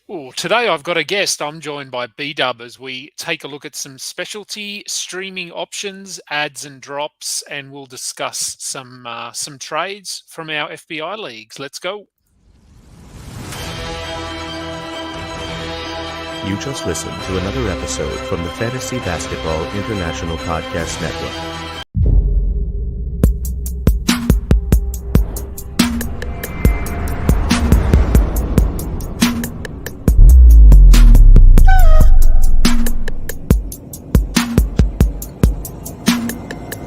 Oh, today I've got a guest. I'm joined by bdub as we take a look at some specialty streaming options, ads and drops, and we'll discuss some trades from our FBI leagues. Let's go. You just listened to another episode from the Fantasy Basketball International Podcast Network.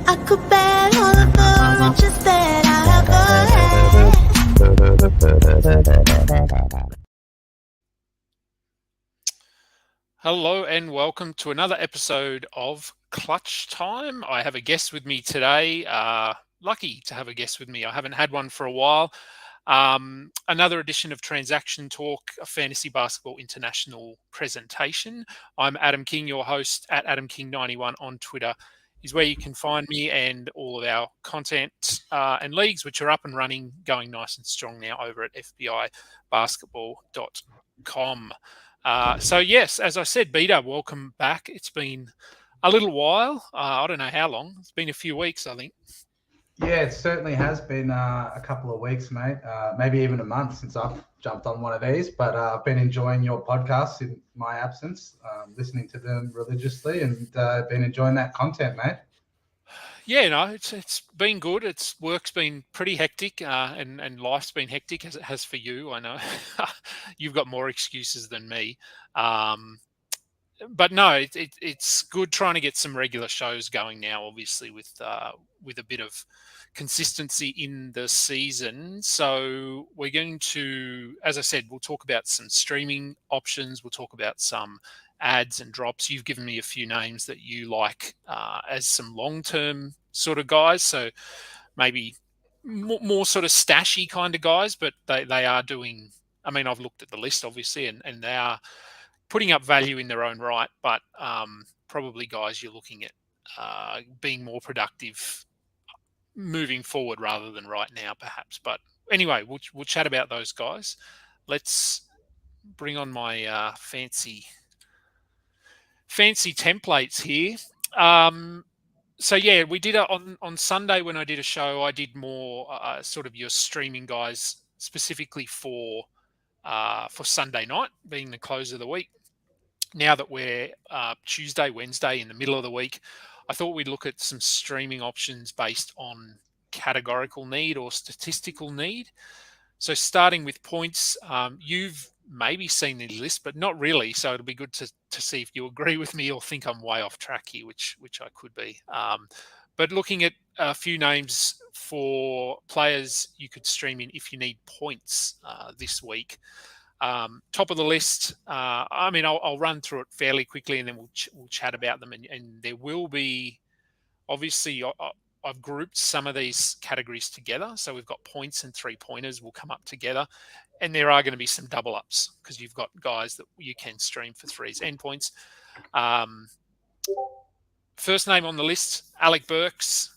I could bet all of the riches that I ever had. Hello and welcome to another episode of Clutch Time. I have a guest with me today. Lucky to have a guest with me. I haven't had one for a while. Another edition of Transaction Talk, a Fantasy Basketball International presentation. I'm Adam King, your host at AdamKing91 on Twitter. Is where you can find me and all of our content and leagues, which are up and running, going nice and strong now over at fbibasketball.com. So yes, as I said, bdub, welcome back. It's been a little while. I don't know how long. It's been a few weeks, I think. Yeah, it certainly has been a couple of weeks, mate. Maybe even a month since I've jumped on one of these. But I've been enjoying your podcasts in my absence, listening to them religiously, and been enjoying that content, mate. Yeah, no, it's been good. Work's been pretty hectic, and life's been hectic as it has for you. I know you've got more excuses than me, but no, it's good trying to get some regular shows going now. Obviously, with a bit of consistency in the season. So we're going to, as I said, we'll talk about some streaming options. We'll talk about some ads and drops. You've given me a few names that you like as some long-term sort of guys. So maybe more sort of stashy kind of guys, but they are doing, I mean, I've looked at the list obviously, and they are putting up value in their own right, but probably guys you're looking at being more productive moving forward rather than right now, perhaps. But anyway, we'll chat about those guys. Let's bring on my fancy templates here. So yeah, we did on Sunday when I did a show. I did more sort of your streaming guys specifically for Sunday night being the close of the week. Now that we're Tuesday, Wednesday in the middle of the week, I thought we'd look at some streaming options based on categorical need or statistical need. So starting with points, you've maybe seen the list, but not really. So it'll be good to see if you agree with me or think I'm way off track here, which I could be. But looking at a few names for players you could stream in if you need points this week. Top of the list, I mean, I'll run through it fairly quickly and then we'll chat about them. And there will be, obviously, I've grouped some of these categories together. So we've got points and 3-pointers will come up together. And there are going to be some double ups because you've got guys that you can stream for threes and points. First name on the list, Alec Burks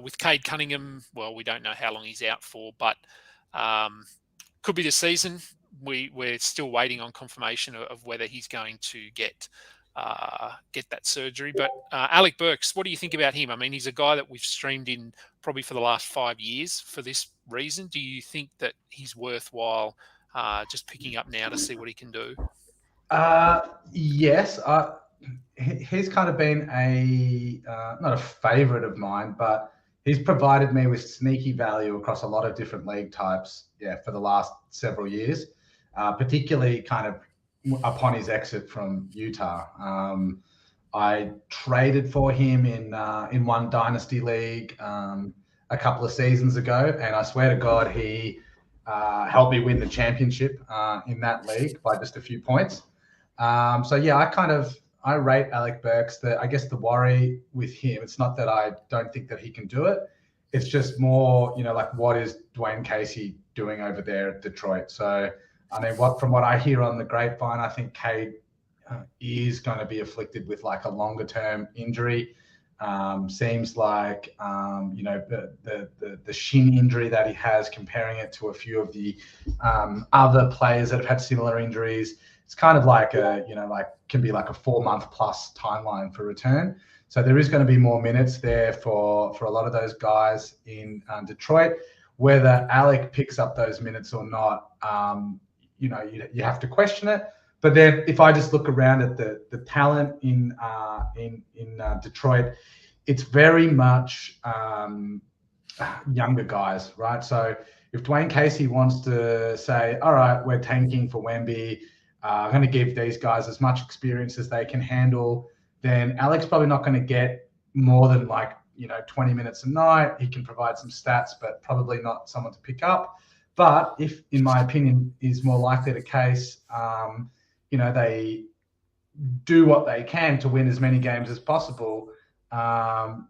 with Cade Cunningham. Well, we don't know how long he's out for, but could be the season. We're still waiting on confirmation of whether he's going to get that surgery. But Alec Burks, what do you think about him? I mean, he's a guy that we've streamed in probably for the last 5 years for this reason. Do you think that he's worthwhile just picking up now to see what he can do? Yes. He's kind of been not a favourite of mine, but he's provided me with sneaky value across a lot of different league types, for the last several years, particularly kind of upon his exit from Utah. I traded for him in one dynasty league a couple of seasons ago, and I swear to God, he helped me win the championship in that league by just a few points. I rate Alec Burks. I guess the worry with him, it's not that I don't think that he can do it. It's just more, like what is Dwayne Casey doing over there at Detroit? So, I mean, from what I hear on the grapevine, I think Cade is going to be afflicted with like a longer term injury. Seems like the shin injury that he has, comparing it to a few of the other players that have had similar injuries, it's kind of like can be like a 4-month plus timeline for return. So there is going to be more minutes there for a lot of those guys in Detroit. Whether Alec picks up those minutes or not, you have to question it. But then if I just look around at the talent in Detroit, it's very much younger guys, right? So if Dwayne Casey wants to say, all right, we're tanking for Wemby, I'm going to give these guys as much experience as they can handle, then Alec's probably not going to get more than 20 minutes a night. He can provide some stats, but probably not someone to pick up. But if, in my opinion, is more likely the case, they do what they can to win as many games as possible. That's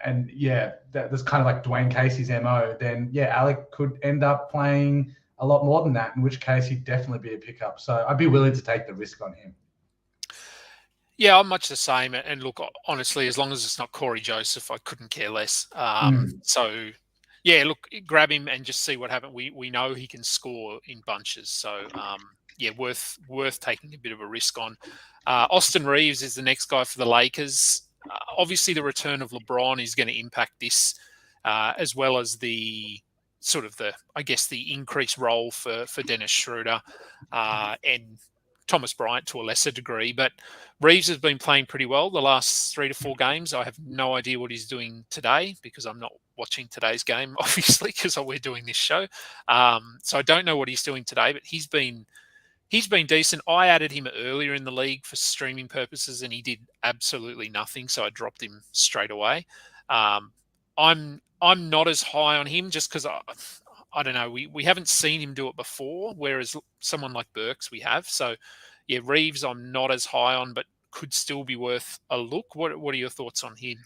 kind of like Dwayne Casey's MO. Then, Alec could end up playing a lot more than that, in which case he'd definitely be a pickup. So I'd be willing to take the risk on him. Yeah, I'm much the same. And look, honestly, as long as it's not Corey Joseph, I couldn't care less. So, look, grab him and just see what happens. We know he can score in bunches. So, worth taking a bit of a risk on. Austin Reeves is the next guy for the Lakers. Obviously, the return of LeBron is going to impact this, as well as the increased role for Dennis Schroeder and Thomas Bryant to a lesser degree. But Reeves has been playing pretty well the last 3 to 4 games. I have no idea what he's doing today because I'm not watching today's game, obviously, because we're doing this show. So I don't know what he's doing today, but he's been decent. I added him earlier in the league for streaming purposes, and he did absolutely nothing, so I dropped him straight away. I'm not as high on him just because I don't know. We haven't seen him do it before, whereas someone like Burks we have. So, Reeves I'm not as high on, but could still be worth a look. What are your thoughts on him?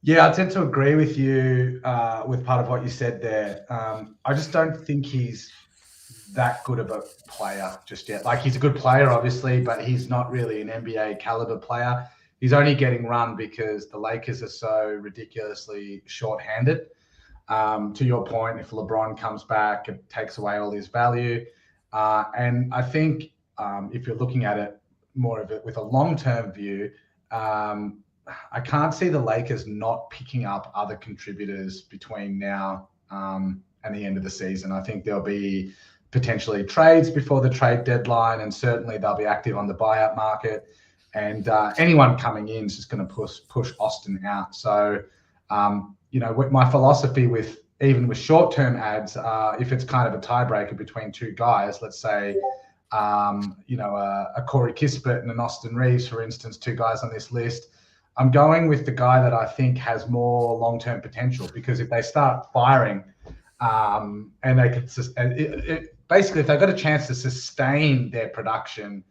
Yeah, I tend to agree with you with part of what you said there. I just don't think he's that good of a player just yet. Like, he's a good player, obviously, but he's not really an NBA caliber player. He's only getting run because the Lakers are so ridiculously short-handed. To your point, if LeBron comes back, it takes away all his value. And I think if you're looking at it more of it with a long-term view, I can't see the Lakers not picking up other contributors between now and the end of the season. I think there'll be potentially trades before the trade deadline, and certainly they'll be active on the buyout market. And anyone coming in is just going to push Austin out. So, my philosophy with short-term ads, if it's kind of a tiebreaker between two guys, let's say, a Corey Kispert and an Austin Reeves, for instance, 2 guys on this list, I'm going with the guy that I think has more long-term potential, because if they start firing and they could basically, if they've got a chance to sustain their production,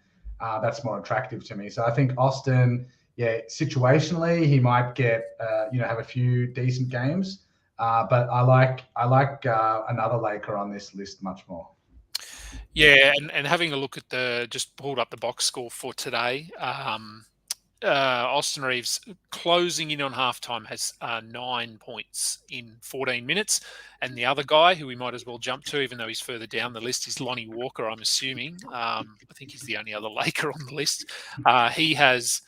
that's more attractive to me. So I think Austin, situationally, he might get, have a few decent games, but I like another Laker on this list much more. Yeah, and having a look at just pulled up the box score for today. Austin Reeves closing in on halftime has 9 points in 14 minutes. And the other guy who we might as well jump to, even though he's further down the list, is Lonnie Walker, I'm assuming. I think he's the only other Laker on the list. He has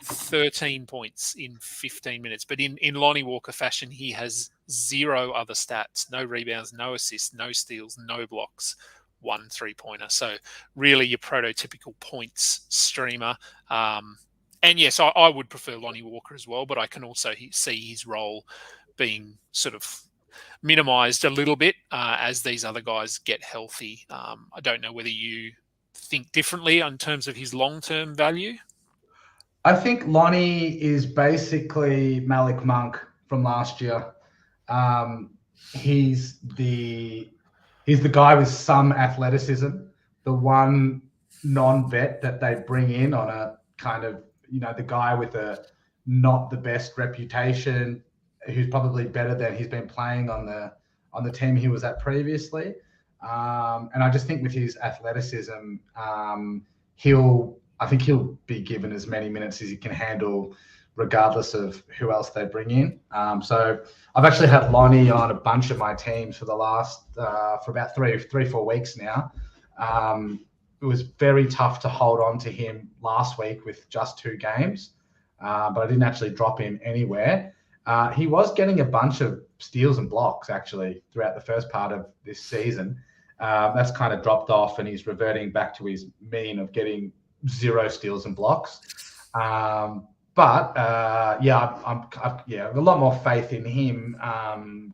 13 points in 15 minutes. But in Lonnie Walker fashion, he has 0 other stats: no rebounds, no assists, no steals, no blocks, 1 3-pointer. So really your prototypical points streamer. And yes, I would prefer Lonnie Walker as well, but I can also see his role being sort of minimised a little bit as these other guys get healthy. I don't know whether you think differently in terms of his long-term value. I think Lonnie is basically Malik Monk from last year. He's the guy with some athleticism, the one non-vet that they bring in on a kind of, the guy with not the best reputation, who's probably better than he's been playing on the team he was at previously. And I just think with his athleticism, I think he'll be given as many minutes as he can handle regardless of who else they bring in. So I've actually had Lonnie on a bunch of my teams for the last for about 4 weeks now. It was very tough to hold on to him last week with just 2 games, but I didn't actually drop him anywhere. He was getting a bunch of steals and blocks actually throughout the first part of this season. That's kind of dropped off, and he's reverting back to his mean of getting 0 steals and blocks. But I've a lot more faith in him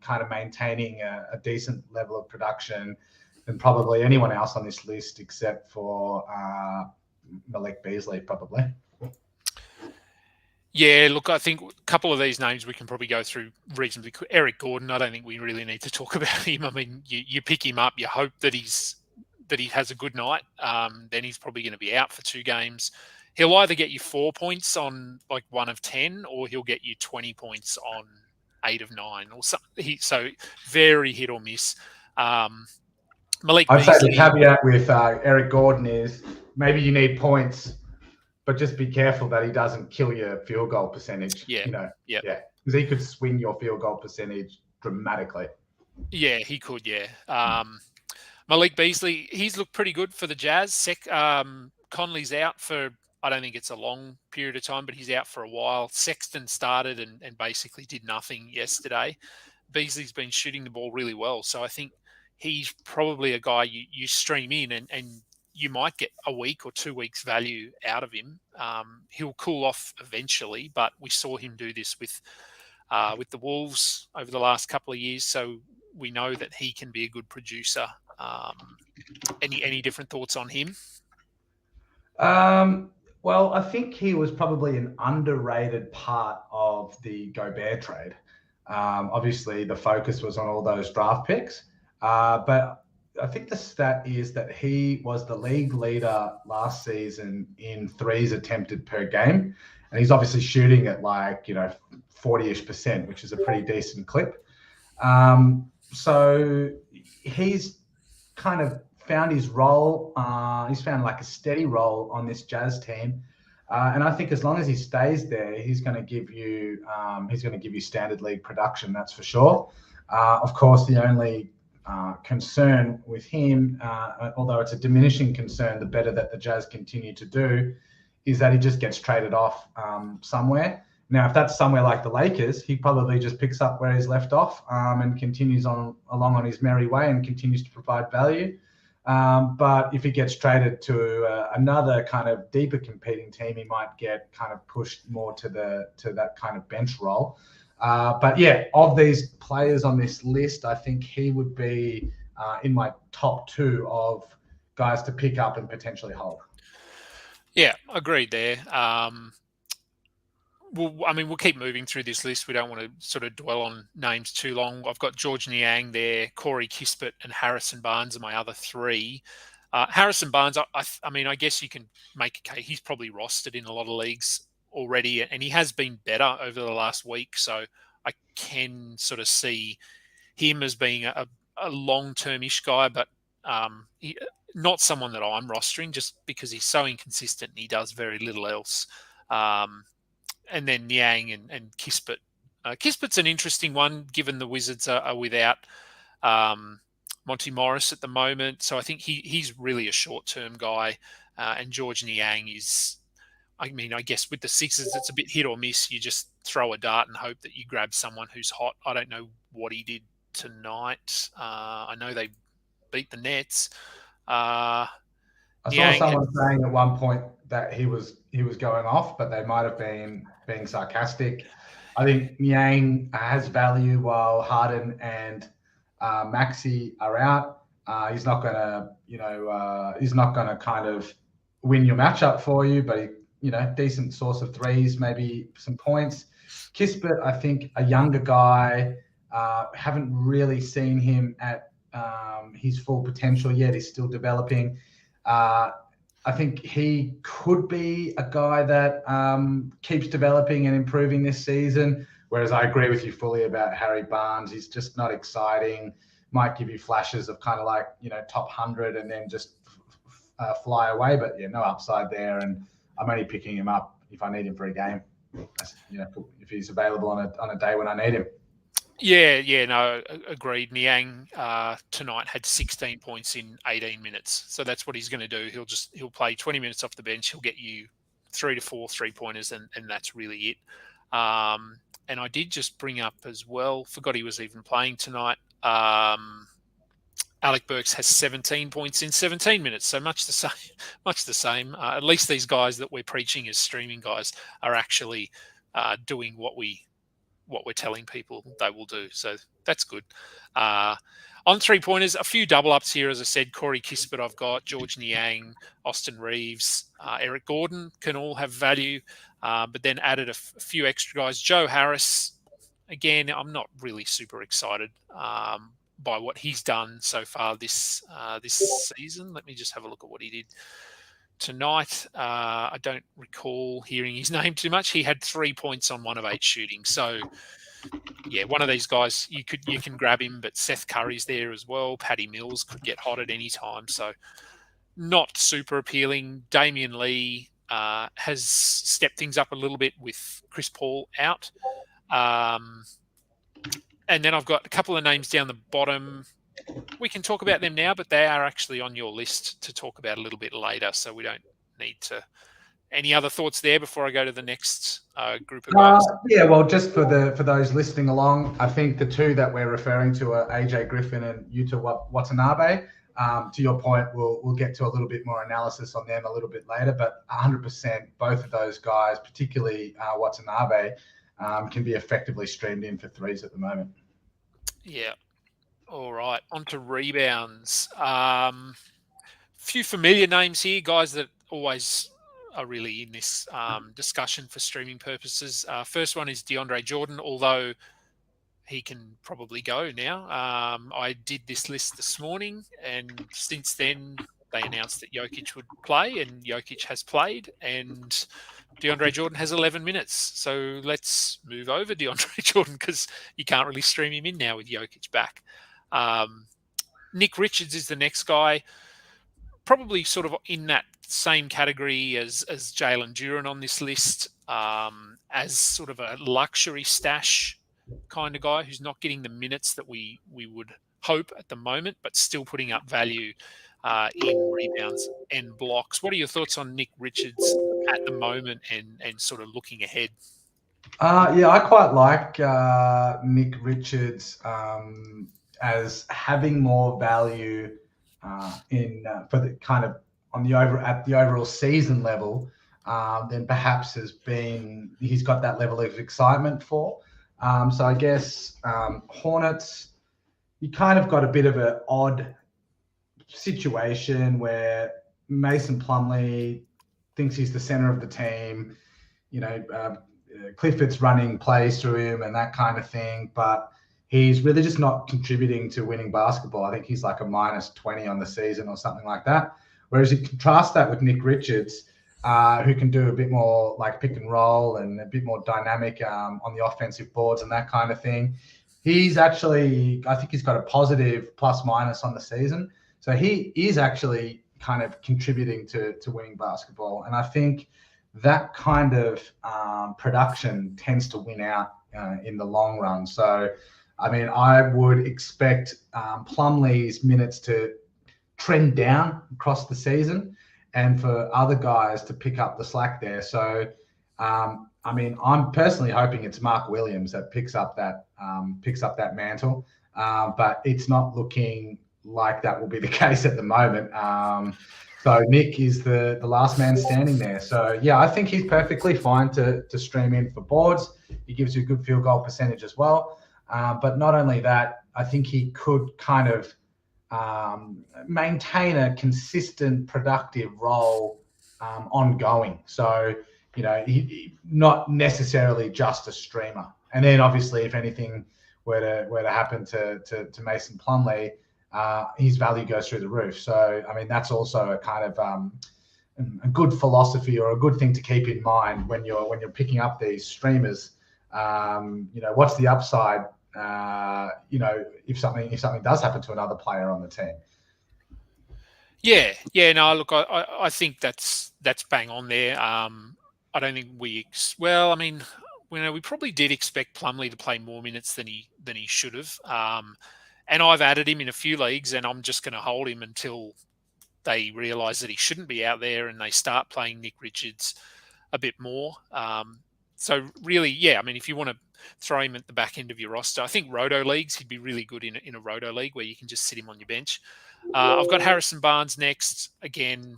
kind of maintaining a decent level of production than probably anyone else on this list, except for Malik Beasley, probably. Yeah, look, I think a couple of these names we can probably go through reasonably quick. Eric Gordon, I don't think we really need to talk about him. I mean, you pick him up, you hope that he has a good night. Then he's probably going to be out for 2 games. He'll either get you 4 points on like 1 of 10, or he'll get you 20 points on 8 of 9, or something. So very hit or miss. Malik I'd Beasley, say the caveat with Eric Gordon is maybe you need points, but just be careful that he doesn't kill your field goal percentage. Yeah. Because he could swing your field goal percentage dramatically. Yeah, he could. Yeah. Malik Beasley, he's looked pretty good for the Jazz. Conley's out for, I don't think it's a long period of time, but he's out for a while. Sexton started and basically did nothing yesterday. Beasley's been shooting the ball really well. So I think he's probably a guy you stream in and you might get a week or 2 weeks value out of him. He'll cool off eventually, but we saw him do this with the Wolves over the last couple of years. So we know that he can be a good producer. Any different thoughts on him? Well, I think he was probably an underrated part of the Gobert trade. Obviously, the focus was on all those draft picks, but I think the stat is that he was the league leader last season in threes attempted per game, and he's obviously shooting at 40-ish%, which is a pretty decent clip. So he's kind of found his role. He's found like a steady role on this Jazz team, and I think as long as he stays there, he's going to give you standard league production. That's for sure. Of course, the only concern with him, although it's a diminishing concern, the better that the Jazz continue to do, is that he just gets traded off somewhere. Now, if that's somewhere like the Lakers, he probably just picks up where he's left off and continues along on his merry way and continues to provide value. But if he gets traded to another kind of deeper competing team, he might get kind of pushed more to that kind of bench role. But yeah, of these players on this list, I think he would be in my top 2 of guys to pick up and potentially hold. Yeah, agreed there. We'll keep moving through this list. We don't want to sort of dwell on names too long. I've got George Niang there, Corey Kispert, and Harrison Barnes are my other 3. Harrison Barnes, I guess you can make a case. He's probably rostered in a lot of leagues already, and he has been better over the last week. So I can sort of see him as being a long-term-ish guy, but not someone that I'm rostering just because he's so inconsistent and he does very little else. And then Niang and Kispert. Kispert's an interesting one, given the Wizards are without Monty Morris at the moment. So I think he's really a short-term guy. And George Niang is, I guess with the Sixers, it's a bit hit or miss. You just throw a dart and hope that you grab someone who's hot. I don't know what he did tonight. I know they beat the Nets. I saw someone saying at one point that he was going off, but they might have been being sarcastic. I think Niang has value while Harden and Maxey are out. He's not gonna kind of win your matchup for you, but decent source of threes, maybe some points. Kispert, I think a younger guy. Haven't really seen him at his full potential yet. He's still developing. I think he could be a guy that keeps developing and improving this season, whereas I agree with you fully about Harry Barnes. He's just not exciting, might give you flashes of kind of like, top 100 and then just fly away, but yeah, no upside there. And I'm only picking him up if I need him for a game. if he's available on a day when I need him. Yeah, no, agreed. Niang tonight had 16 points in 18 minutes, so that's what he's going to do. He'll play 20 minutes off the bench. He'll get you 3 to 4 3-pointers, and that's really it. And I did just bring up as well. Forgot he was even playing tonight. Alec Burks has 17 points in 17 minutes, so much the same. At least these guys that we're preaching as streaming guys are actually doing what we're telling people they will do. So that's good. On 3-pointers, a few double ups here, as I said. Corey Kispert, I've got George Niang, Austin Reeves, Eric Gordon can all have value, but then added a few extra guys. Joe Harris, again, I'm not really super excited by what he's done so far this season. Let me just have a look at what he did tonight. I don't recall hearing his name too much. He had 3 points on 1 of 8 shooting. So, yeah, one of these guys, you can grab him, but Seth Curry's there as well. Paddy Mills could get hot at any time. So, not super appealing. Damian Lee has stepped things up a little bit with Chris Paul out. And then I've got a couple of names down the bottom. We can talk about them now, but they are actually on your list to talk about a little bit later, so we don't need to. Any other thoughts there before I go to the next group of guys? Yeah, well, just for those listening along, I think the two that we're referring to are AJ Griffin and Yuta Watanabe. To your point, we'll get to a little bit more analysis on them a little bit later, but 100% both of those guys, particularly Watanabe, can be effectively streamed in for threes at the moment. Yeah. All right. On to rebounds. Few familiar names here, guys that always are really in this discussion for streaming purposes. First one is DeAndre Jordan, although he can probably go now. I did this list this morning, and since then they announced that Jokic would play, and Jokic has played, and DeAndre Jordan has 11 minutes. So let's move over DeAndre Jordan because you can't really stream him in now with Jokic back. Nick Richards is the next guy, probably sort of in that same category as Jalen Duren on this list, as sort of a luxury stash kind of guy who's not getting the minutes that we would hope at the moment, but still putting up value in rebounds and blocks. What are your thoughts on Nick Richards at the moment and sort of looking ahead? Yeah, I quite like Nick Richards as having more value for the kind of at the overall season level than perhaps he's got that level of excitement for. So I guess Hornets, you kind of got a bit of an odd situation where Mason Plumlee thinks he's the center of the team. Clifford's running plays through him and that kind of thing, but he's really just not contributing to winning basketball. I think he's like a -20 on the season or something like that. Whereas you contrast that with Nick Richards, who can do a bit more like pick and roll and a bit more dynamic on the offensive boards and that kind of thing. He's actually, I think he's got a positive plus-minus on the season. So he is actually kind of contributing to winning basketball. And I think that kind of production tends to win out in the long run. So, I mean, I would expect Plumlee's minutes to trend down across the season and for other guys to pick up the slack there. So, I mean, I'm personally hoping it's Mark Williams that picks up that mantle, but it's not looking like that will be the case at the moment. So Nick is the last man standing there. So yeah, I think he's perfectly fine to stream in for boards. He gives you a good field goal percentage as well. But not only that, I think he could kind of maintain a consistent, productive role ongoing. So, he not necessarily just a streamer. And then obviously, if anything were to happen to Mason Plumlee, his value goes through the roof. So, I mean, that's also a kind of a good philosophy or a good thing to keep in mind when you're picking up these streamers. What's the upside? If something does happen to another player on the team. Yeah. No, look, I think that's bang on there. I don't think well, I mean, we probably did expect Plumlee to play more minutes than he should have. And I've added him in a few leagues, and I'm just going to hold him until they realise that he shouldn't be out there and they start playing Nick Richards a bit more. So really, yeah, I mean, if you want to throw him at the back end of your roster, I think Roto leagues, he'd be really good in a Roto league where you can just sit him on your bench. I've got Harrison Barnes next. Again,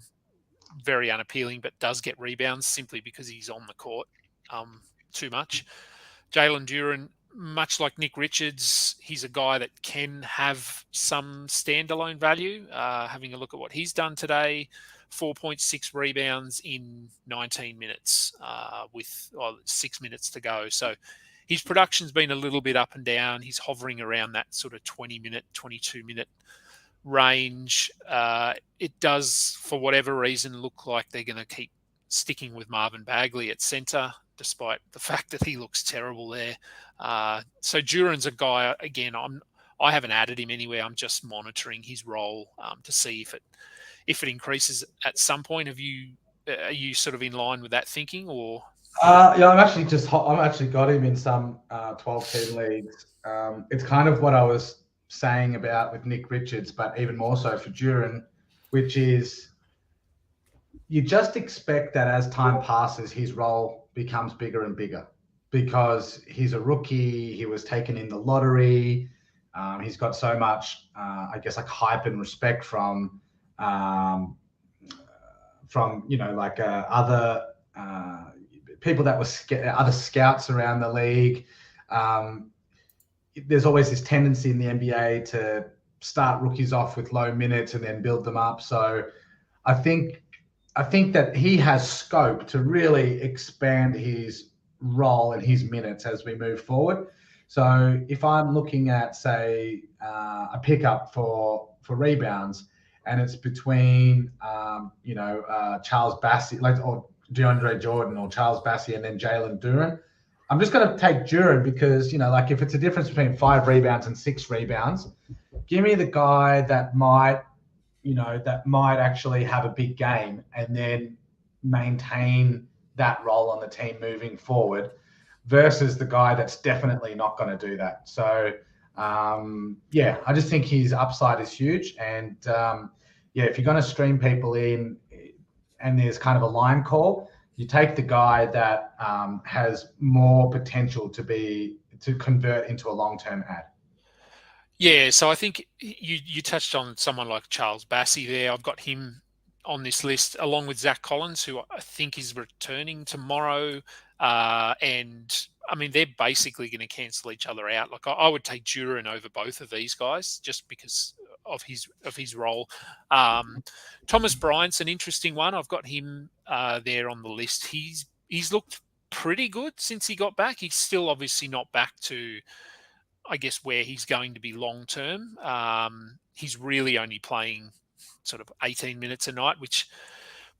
very unappealing, but does get rebounds simply because he's on the court too much. Jalen Duren, much like Nick Richards, he's a guy that can have some standalone value. Having a look at what he's done today, 4.6 rebounds in 19 minutes with 6 minutes to go. So his production's been a little bit up and down. He's hovering around that sort of 20-minute, 22-minute range. It does, for whatever reason, look like they're going to keep sticking with Marvin Bagley at centre, despite the fact that he looks terrible there. So Duren's a guy, again, I haven't added him anywhere. I'm just monitoring his role to see if it increases at some point. Are you sort of in line with that thinking, or? Yeah, I'm actually got him in some 12-team leagues. It's kind of what I was saying about with Nick Richards, but even more so for Duren, which is you just expect that as time passes, his role becomes bigger and bigger because he's a rookie. He was taken in the lottery. He's got so much, I guess, like hype and respect from other people that were other scouts around the league. There's always this tendency in the NBA to start rookies off with low minutes and then build them up. So I think that he has scope to really expand his role and his minutes as we move forward. So if I'm looking at, say, a pickup for rebounds, and it's between Charles Bassey, or DeAndre Jordan, or Charles Bassey, and then Jalen Duren, I'm just going to take Duren because, if it's a difference between 5 rebounds and 6 rebounds, give me the guy that might actually have a big game and then maintain that role on the team moving forward versus the guy that's definitely not going to do that. So, I just think his upside is huge. And, if you're going to stream people in and there's kind of a line call, you take the guy that has more potential to convert into a long-term ad. Yeah, so I think you touched on someone like Charles Bassey there. I've got him on this list along with Zach Collins, who I think is returning tomorrow. And I mean, they're basically going to cancel each other out. Like I would take Duren over both of these guys just because of his role. Thomas Bryant's an interesting one. I've got him there on the list. He's looked pretty good since he got back. He's still obviously not back to, I guess, where he's going to be long term. He's really only playing sort of 18 minutes a night, which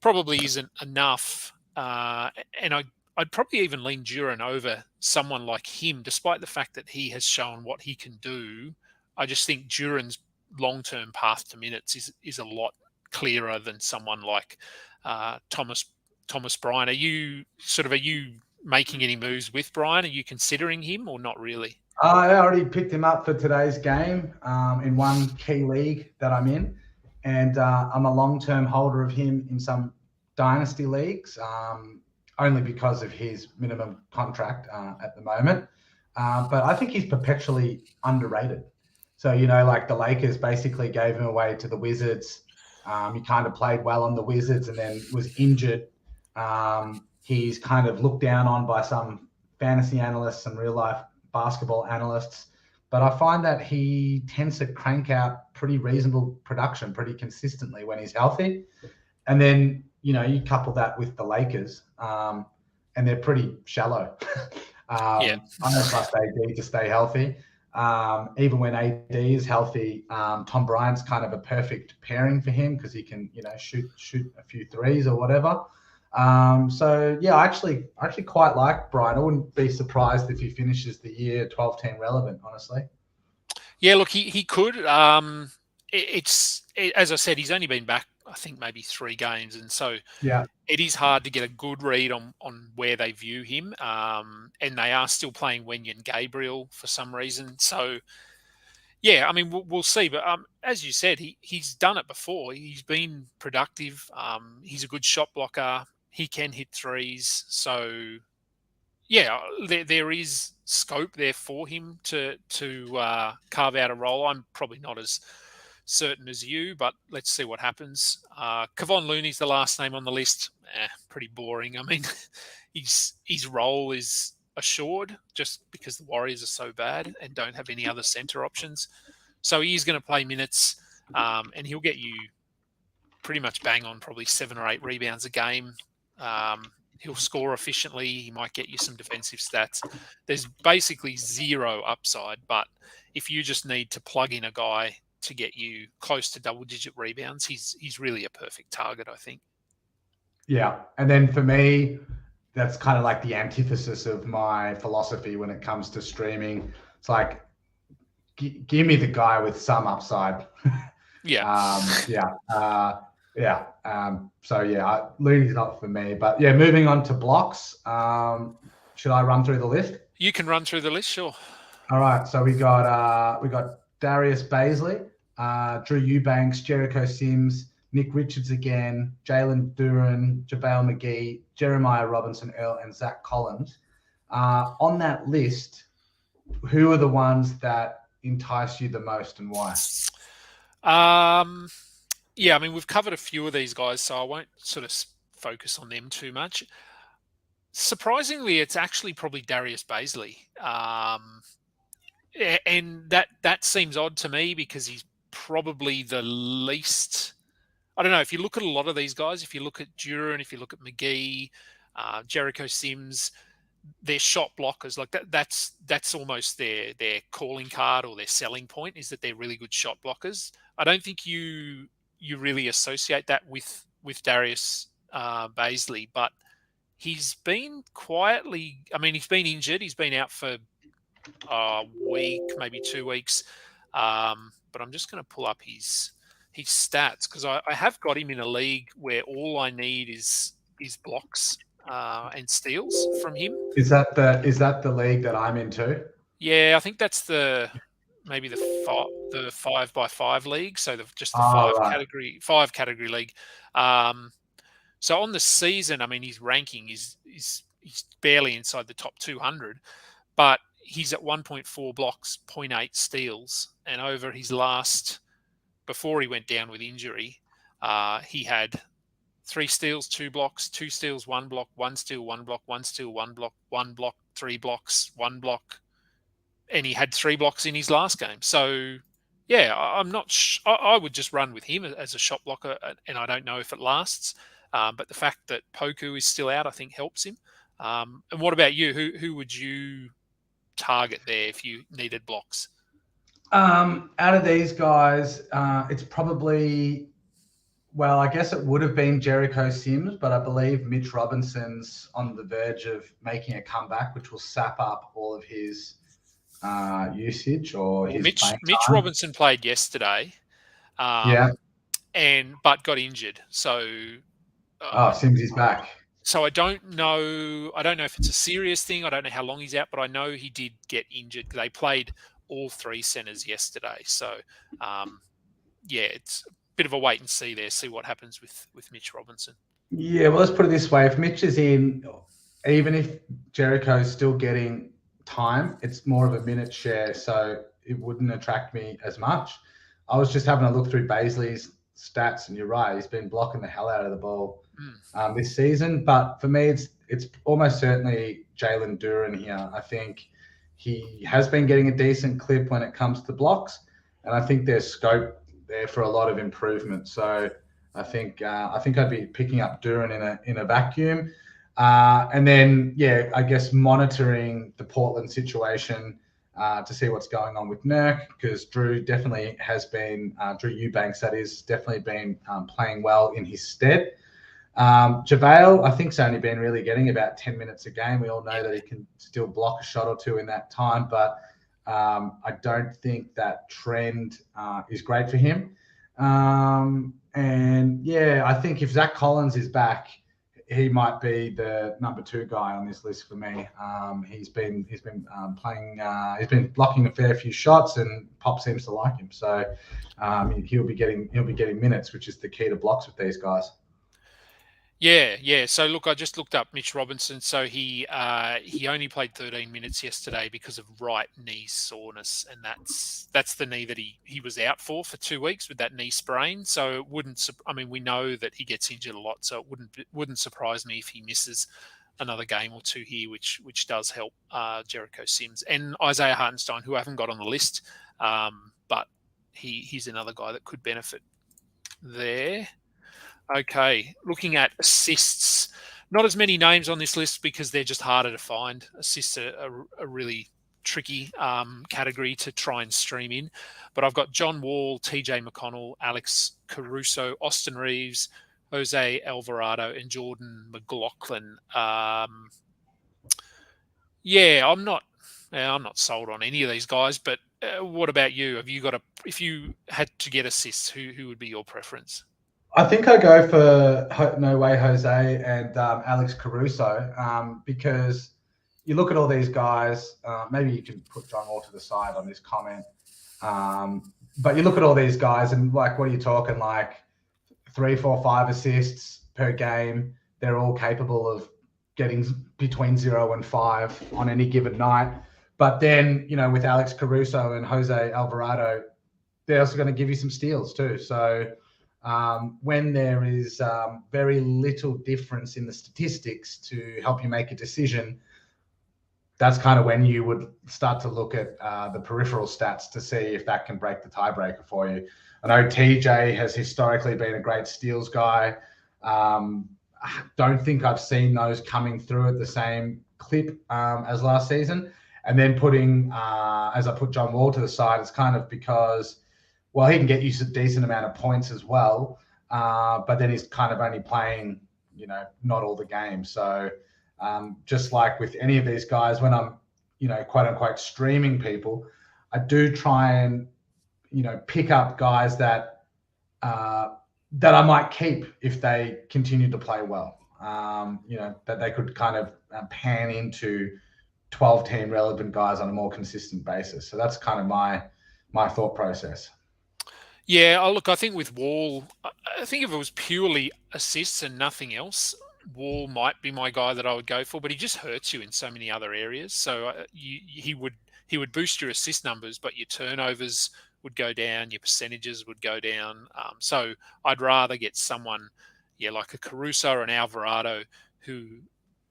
probably isn't enough. And I'd probably even lean Duren over someone like him, despite the fact that he has shown what he can do. I just think Duren's long-term path to minutes is a lot clearer than someone like Thomas Bryant. Are you making any moves with Bryant? Are you considering him or not really? I already picked him up for today's game in one key league that I'm in, and I'm a long-term holder of him in some dynasty leagues, only because of his minimum contract at the moment. But I think he's perpetually underrated. So, like the Lakers basically gave him away to the Wizards. He kind of played well on the Wizards and then was injured. He's kind of looked down on by some fantasy analysts, some real-life basketball analysts. But I find that he tends to crank out pretty reasonable production pretty consistently when he's healthy. And then, you couple that with the Lakers, and they're pretty shallow. I don't trust AD to stay healthy. Even when AD is healthy, Tom Bryant's kind of a perfect pairing for him because he can, shoot a few threes or whatever. I actually quite like Bryant. I wouldn't be surprised if he finishes the year 12-team relevant, honestly. Yeah, look, he could. As I said, he's only been back I think maybe 3 games, and so Yeah. it is hard to get a good read on where they view him. And they are still playing Wenyan Gabriel for some reason. So, yeah, I mean, we'll see. But as you said, he's done it before. He's been productive. He's a good shot blocker. He can hit threes. So, yeah, there is scope there for him to carve out a role. I'm probably not as certain as you, but let's see what happens. Kevon Looney's the last name on the list. Pretty boring. I mean, his role is assured just because the Warriors are so bad and don't have any other centre options. So he is going to play minutes, and he'll get you pretty much bang on probably 7 or 8 rebounds a game. He'll score efficiently. He might get you some defensive stats. There's basically zero upside, but if you just need to plug in a guy to get you close to double-digit rebounds, he's really a perfect target, I think. Yeah, and then for me, that's kind of like the antithesis of my philosophy when it comes to streaming. It's like, give me the guy with some upside. Yeah. So yeah, Looney's not for me. But yeah, moving on to blocks. Should I run through the list? You can run through the list, sure. All right. So we got Darius Baisley, Drew Eubanks, Jericho Sims, Nick Richards again, Jalen Duran, JaVale McGee, Jeremiah Robinson Earl, and Zach Collins. On that list, who are the ones that entice you the most and why? Yeah, I mean, we've covered a few of these guys, so I won't sort of focus on them too much. Surprisingly, it's actually probably Darius Baisley. And that seems odd to me because he's probably the least... I don't know, if you look at a lot of these guys, if you look at Duran, if you look at McGee, Jericho Sims, they're shot blockers. Like that's almost their calling card or their selling point, is that they're really good shot blockers. I don't think you really associate that with Darius Baisley, but he's been quietly... I mean, he's been injured. He's been out for a week, maybe 2 weeks. But I'm just going to pull up his stats because I have got him in a league where all I need is blocks and steals from him. Is that the league that I'm into? Yeah, I think that's maybe the 5x5 league. So just the five category league. So on the season, I mean, his ranking is he's barely inside the top 200, but he's at 1.4 blocks, 0.8 steals, and over his last, before he went down with injury, he had 3 steals, 2 blocks, 2 steals, 1 block, 1 steal, 1 block, 1 steal, 1 block, 1 block, 3 blocks, 1 block, and he had 3 blocks in his last game. So, yeah, I'm not. I would just run with him as a shot blocker, and I don't know if it lasts. But the fact that Poku is still out, I think, helps him. And what about you? Who would you target there if you needed blocks? Out of these guys, it's probably, well, I guess it would have been Jericho Sims, but I believe Mitch Robinson's on the verge of making a comeback, which will sap up all of his usage or his Mitch Robinson played yesterday, but got injured. So Sims is back. So I don't know if it's a serious thing. I don't know how long he's out, but I know he did get injured. They played all 3 centers yesterday. So, it's a bit of a wait and see there, see what happens with Mitch Robinson. Yeah, well, let's put it this way. If Mitch is in, even if Jericho's still getting time, it's more of a minute share, so it wouldn't attract me as much. I was just having a look through Baisley's stats, and you're right, he's been blocking the hell out of the ball this season. But for me, it's almost certainly Jalen Duran here. I think he has been getting a decent clip when it comes to blocks, and I think there's scope there for a lot of improvement. So I think I'd be picking up Duran in a vacuum, and then I guess monitoring the Portland situation to see what's going on with Nurk, because Drew definitely has been Drew Eubanks, that is, definitely been playing well in his stead. JaVale, I think, has only been really getting about 10 minutes a game. We all know that he can still block a shot or two in that time, but I don't think that trend is great for him. And yeah, I think if Zach Collins is back, he might be the number 2 guy on this list for me. He's been playing. He's been blocking a fair few shots, and Pop seems to like him. So he'll be getting minutes, which is the key to blocks with these guys. Yeah. So look, I just looked up Mitch Robinson. So he only played 13 minutes yesterday because of right knee soreness, and that's the knee that he was out for 2 weeks with that knee sprain. So it wouldn't. I mean, we know that he gets injured a lot, so it wouldn't surprise me if he misses another game or two here, which does help Jericho Sims and Isaiah Hartenstein, who I haven't got on the list, but he's another guy that could benefit there. Okay, looking at assists, not as many names on this list because they're just harder to find. Assists are a really tricky category to try and stream in. But I've got John Wall, TJ McConnell, Alex Caruso, Austin Reeves, Jose Alvarado, and Jordan McLaughlin. I'm not sold on any of these guys. But what about you? Have you got if you had to get assists, who would be your preference? I think I go for No Way Jose and Alex Caruso because you look at all these guys. Maybe you can put John Wall to the side on this comment. But you look at all these guys and like, what are you talking? Like 3, 4, 5 assists per game. They're all capable of getting between 0 and 5 on any given night. But then, with Alex Caruso and Jose Alvarado, they're also going to give you some steals too. So when there is very little difference in the statistics to help you make a decision, that's kind of when you would start to look at the peripheral stats to see if that can break the tiebreaker for you. I know TJ has historically been a great steals guy. I don't think I've seen those coming through at the same clip as last season. And then as I put John Wall to the side, it's kind of because, well, he can get you a decent amount of points as well, but then he's kind of only playing, not all the games. So just like with any of these guys, when I'm, quote unquote streaming people, I do try and, pick up guys that I might keep if they continue to play well. That they could kind of pan into 12-team relevant guys on a more consistent basis. So that's kind of my thought process. Yeah, look, I think with Wall, I think if it was purely assists and nothing else, Wall might be my guy that I would go for, but he just hurts you in so many other areas. So he would boost your assist numbers, but your turnovers would go down, your percentages would go down. So I'd rather get someone, like a Caruso or an Alvarado, who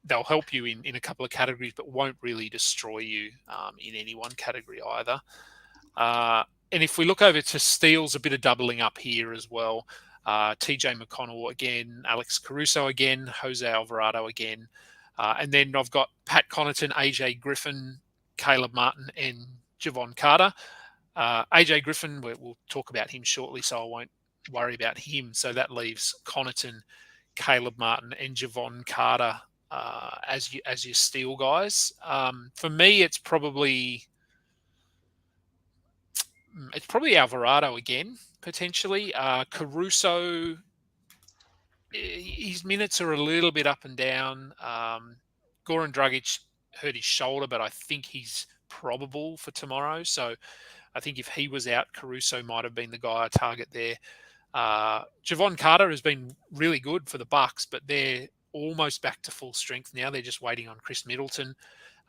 they'll help you in a couple of categories, but won't really destroy you in any one category either. And if we look over to steals, a bit of doubling up here as well. TJ McConnell again, Alex Caruso again, Jose Alvarado again. And then I've got Pat Connaughton, AJ Griffin, Caleb Martin, and Javon Carter. AJ Griffin, we'll talk about him shortly, so I won't worry about him. So that leaves Connaughton, Caleb Martin, and Javon Carter as your steal guys. For me, it's probably Alvarado again, potentially. Caruso, his minutes are a little bit up and down. Goran Dragic hurt his shoulder, but I think he's probable for tomorrow. So I think if he was out, Caruso might have been the guy I target there. Javon Carter has been really good for the Bucks, but they're almost back to full strength now. They're just waiting on Chris Middleton.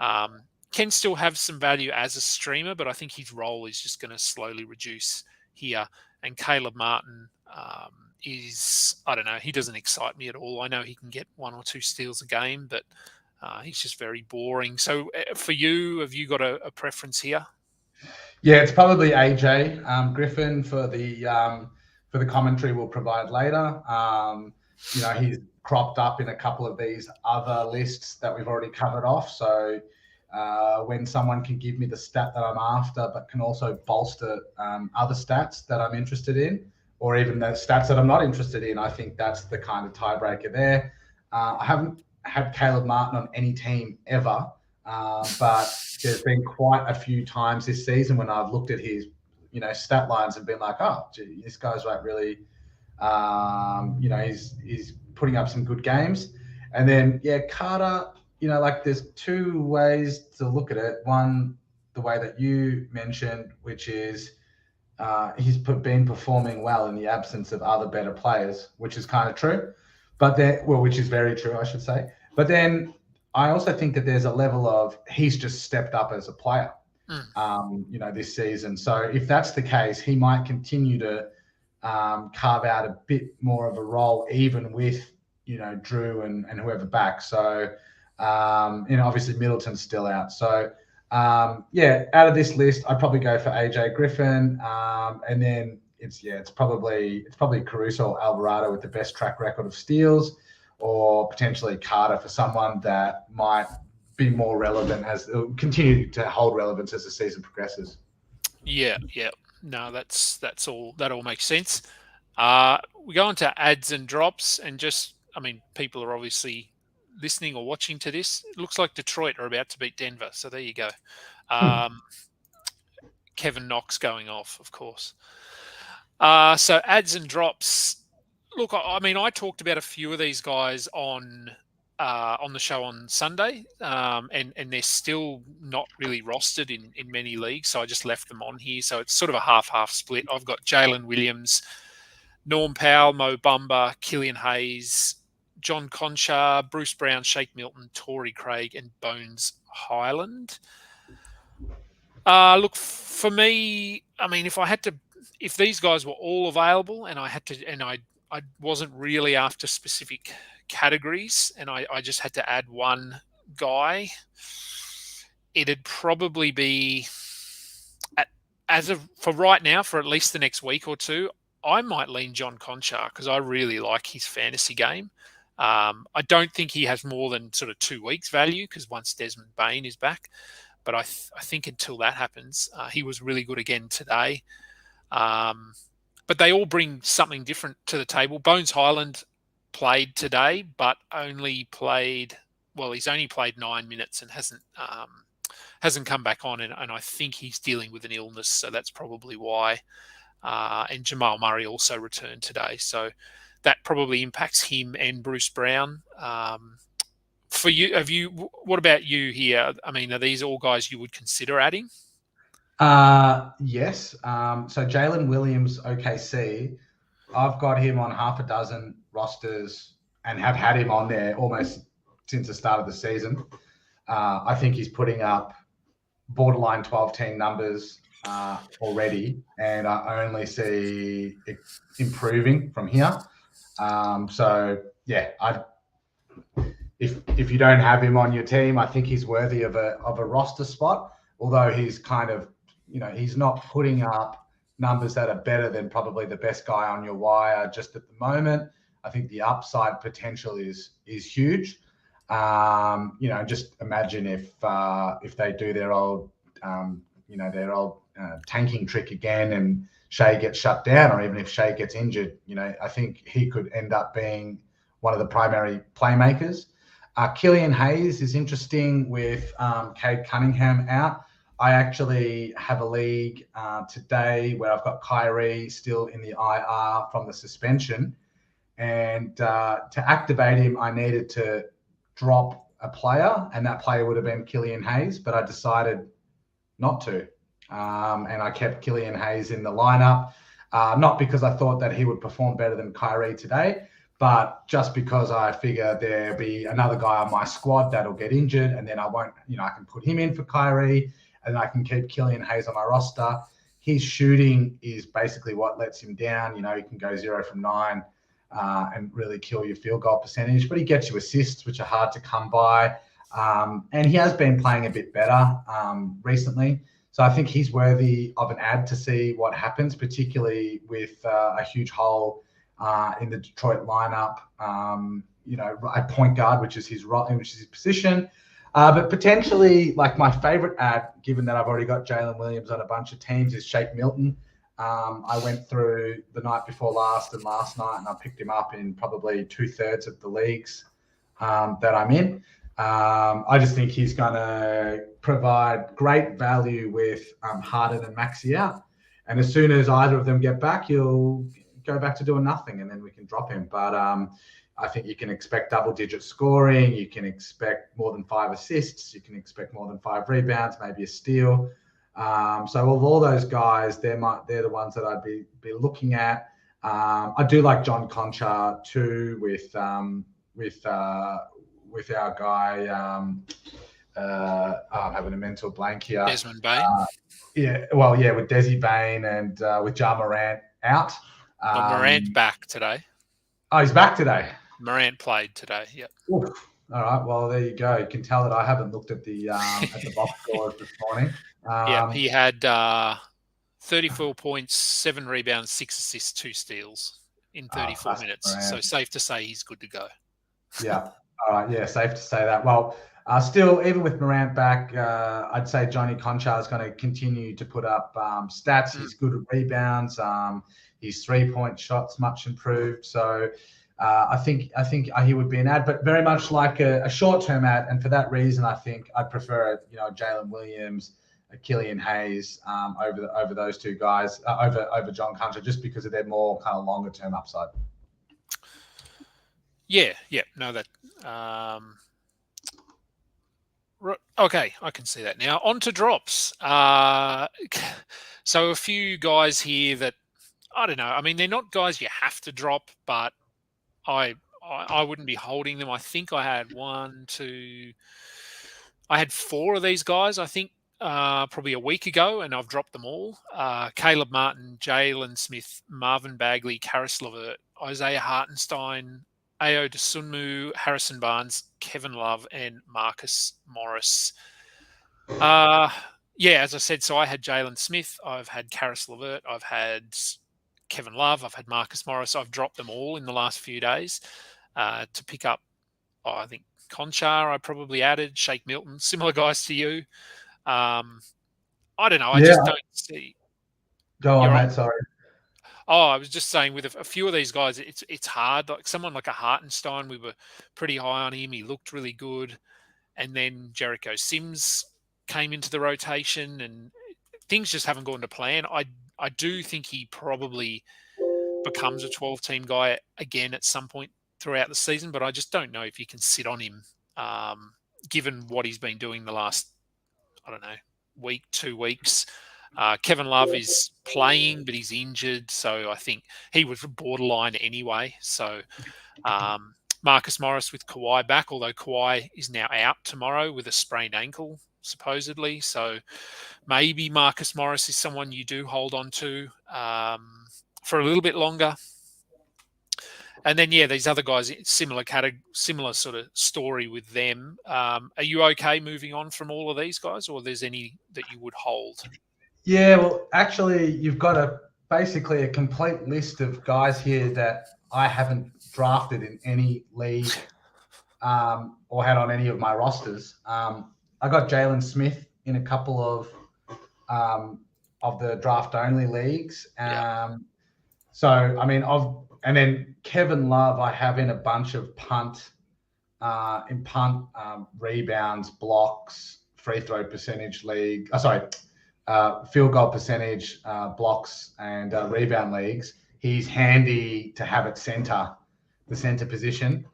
Can still have some value as a streamer, but I think his role is just going to slowly reduce here. And Caleb Martin I don't know, he doesn't excite me at all. I know he can get 1 or 2 steals a game, but he's just very boring. So for you, have you got a preference here? Yeah, it's probably AJ Griffin for the commentary we'll provide later. He's cropped up in a couple of these other lists that we've already covered off. So when someone can give me the stat that I'm after, but can also bolster other stats that I'm interested in, or even the stats that I'm not interested in, I think that's the kind of tiebreaker there. I haven't had Caleb Martin on any team ever, but there's been quite a few times this season when I've looked at his stat lines and been like, oh, gee, this guy's like really, he's putting up some good games. And then, Carter, there's two ways to look at it. One, the way that you mentioned, which is he's been performing well in the absence of other better players, which is kind of true. Which is very true, I should say. But then I also think that there's a level of he's just stepped up as a player, this season. So if that's the case, he might continue to carve out a bit more of a role, even with, Drew and whoever back. So, obviously Middleton's still out. So, out of this list, I'd probably go for AJ Griffin. And then it's probably Caruso or Alvarado with the best track record of steals, or potentially Carter for someone that might be more relevant continue to hold relevance as the season progresses. Yeah. No, that all makes sense. We go on to ads and drops, and people are obviously listening or watching to this. It looks like Detroit are about to beat Denver, so there you go. Kevin Knox going off, of course. So ads and drops. Look, I talked about a few of these guys on the show on Sunday, and they're still not really rostered in many leagues, so I just left them on here. So it's sort of a half-half split. I've got Jalen Williams, Norm Powell, Mo Bamba, Killian Hayes, John Conchar, Bruce Brown, Shake Milton, Torrey Craig, and Bones Highland. Look, for me, if these guys were all available and I wasn't really after specific categories and I just had to add one guy, it'd probably be, for right now, for at least the next week or two, I might lean John Conchar because I really like his fantasy game. I don't think he has more than sort of 2 weeks value because once Desmond Bain is back, but I think until that happens, he was really good again today. But they all bring something different to the table. Bones Highland played today, but he's only played 9 minutes and hasn't come back on, and I think he's dealing with an illness, so that's probably why. And Jamal Murray also returned today, so that probably impacts him and Bruce Brown. For you, what about you here? Are these all guys you would consider adding? Yes. So Jalen Williams, OKC, I've got him on half a dozen rosters and have had him on there almost since the start of the season. I think he's putting up borderline 12-team numbers already, and I only see it improving from here. If you don't have him on your team, I think he's worthy of a roster spot, although he's kind of, he's not putting up numbers that are better than probably the best guy on your wire just at the moment. I think the upside potential is huge. Just imagine if they do their old, tanking trick again and Shea gets shut down, or even if Shea gets injured, I think he could end up being one of the primary playmakers. Killian Hayes is interesting with Cade Cunningham out. I actually have a league today where I've got Kyrie still in the IR from the suspension. And to activate him, I needed to drop a player, and that player would have been Killian Hayes, but I decided not to. And I kept Killian Hayes in the lineup, not because I thought that he would perform better than Kyrie today, but just because I figure there'll be another guy on my squad that'll get injured, and then I won't, I can put him in for Kyrie, and I can keep Killian Hayes on my roster. His shooting is basically what lets him down. He can go 0 from 9 and really kill your field goal percentage, but he gets you assists, which are hard to come by. And he has been playing a bit better recently. So I think he's worthy of an ad to see what happens, particularly with a huge hole in the Detroit lineup, a point guard, which is his position. But potentially, like, my favorite ad, given that I've already got Jalen Williams on a bunch of teams, is Shake Milton. I went through the night before last and last night, and I picked him up in probably 2/3 of the leagues that I'm in. I just think he's going to provide great value with Harden and Maxey out. And as soon as either of them get back, he'll go back to doing nothing, and then we can drop him. But I think you can expect double-digit scoring. You can expect more than 5 assists. You can expect more than 5 rebounds, maybe a steal. So of all those guys, they're the ones that I'd be looking at. I do like John Conchar too, with our guy. I'm having a mental blank here. Desmond Bain. With Desi Bain and with Ja Morant out. Morant back today. Oh, he's back today. Morant played today. Yep. Oof. All right. Well, there you go. You can tell that I haven't looked at the box scores this morning. He had 34 points, 7 rebounds, 6 assists, 2 steals in 34 minutes. Morant. So safe to say he's good to go. Yeah. All right. Yeah, safe to say that. Well, still, even with Morant back, I'd say Johnny Conchar is going to continue to put up stats. He's good at rebounds. His 3-point shots much improved. So I think he would be an ad, but very much like a short-term ad. And for that reason, I think I'd prefer Jalen Williams, Killian Hayes over those two guys over John Conchar, just because of their more kind of longer-term upside. Yeah. No, that. Okay, I can see that now. On to drops. So a few guys here that I don't know. I mean, they're not guys you have to drop, but I wouldn't be holding them. I think I had 4 of these guys, I think, probably a week ago, and I've dropped them all. Caleb Martin, Jalen Smith, Marvin Bagley, Karis LeVert, Isaiah Hartenstein, Ao Dosunmu, Harrison Barnes, Kevin Love, and Marcus Morris. As I said, so I had Jalen Smith, I've had Karis LeVert, I've had Kevin Love, I've had Marcus Morris. I've dropped them all in the last few days to pick up, I think, Conchar I probably added, Shake Milton, similar guys to you. I don't know. I just don't see. Go on, mate. Sorry. Oh, I was just saying with a few of these guys, it's hard. Like someone like a Hartenstein, we were pretty high on him. He looked really good. And then Jericho Sims came into the rotation and things just haven't gone to plan. I do think he probably becomes a 12-team guy again at some point throughout the season, but I just don't know if you can sit on him given what he's been doing the last, I don't know, week, 2 weeks. Kevin Love is playing, but he's injured, so I think he was borderline anyway. So Marcus Morris with Kawhi back, although Kawhi is now out tomorrow with a sprained ankle, supposedly. So maybe Marcus Morris is someone you do hold on to for a little bit longer. And then, these other guys, similar sort of story with them. Are you okay moving on from all of these guys, or there's any that you would hold? Yeah, well, actually, you've got basically a complete list of guys here that I haven't drafted in any league or had on any of my rosters. I got Jalen Smith in a couple of the draft-only leagues. So, I mean, and then Kevin Love, I have in a bunch of rebounds, blocks, free throw percentage league. Field goal percentage, blocks, and rebound leagues. He's handy to have at the center position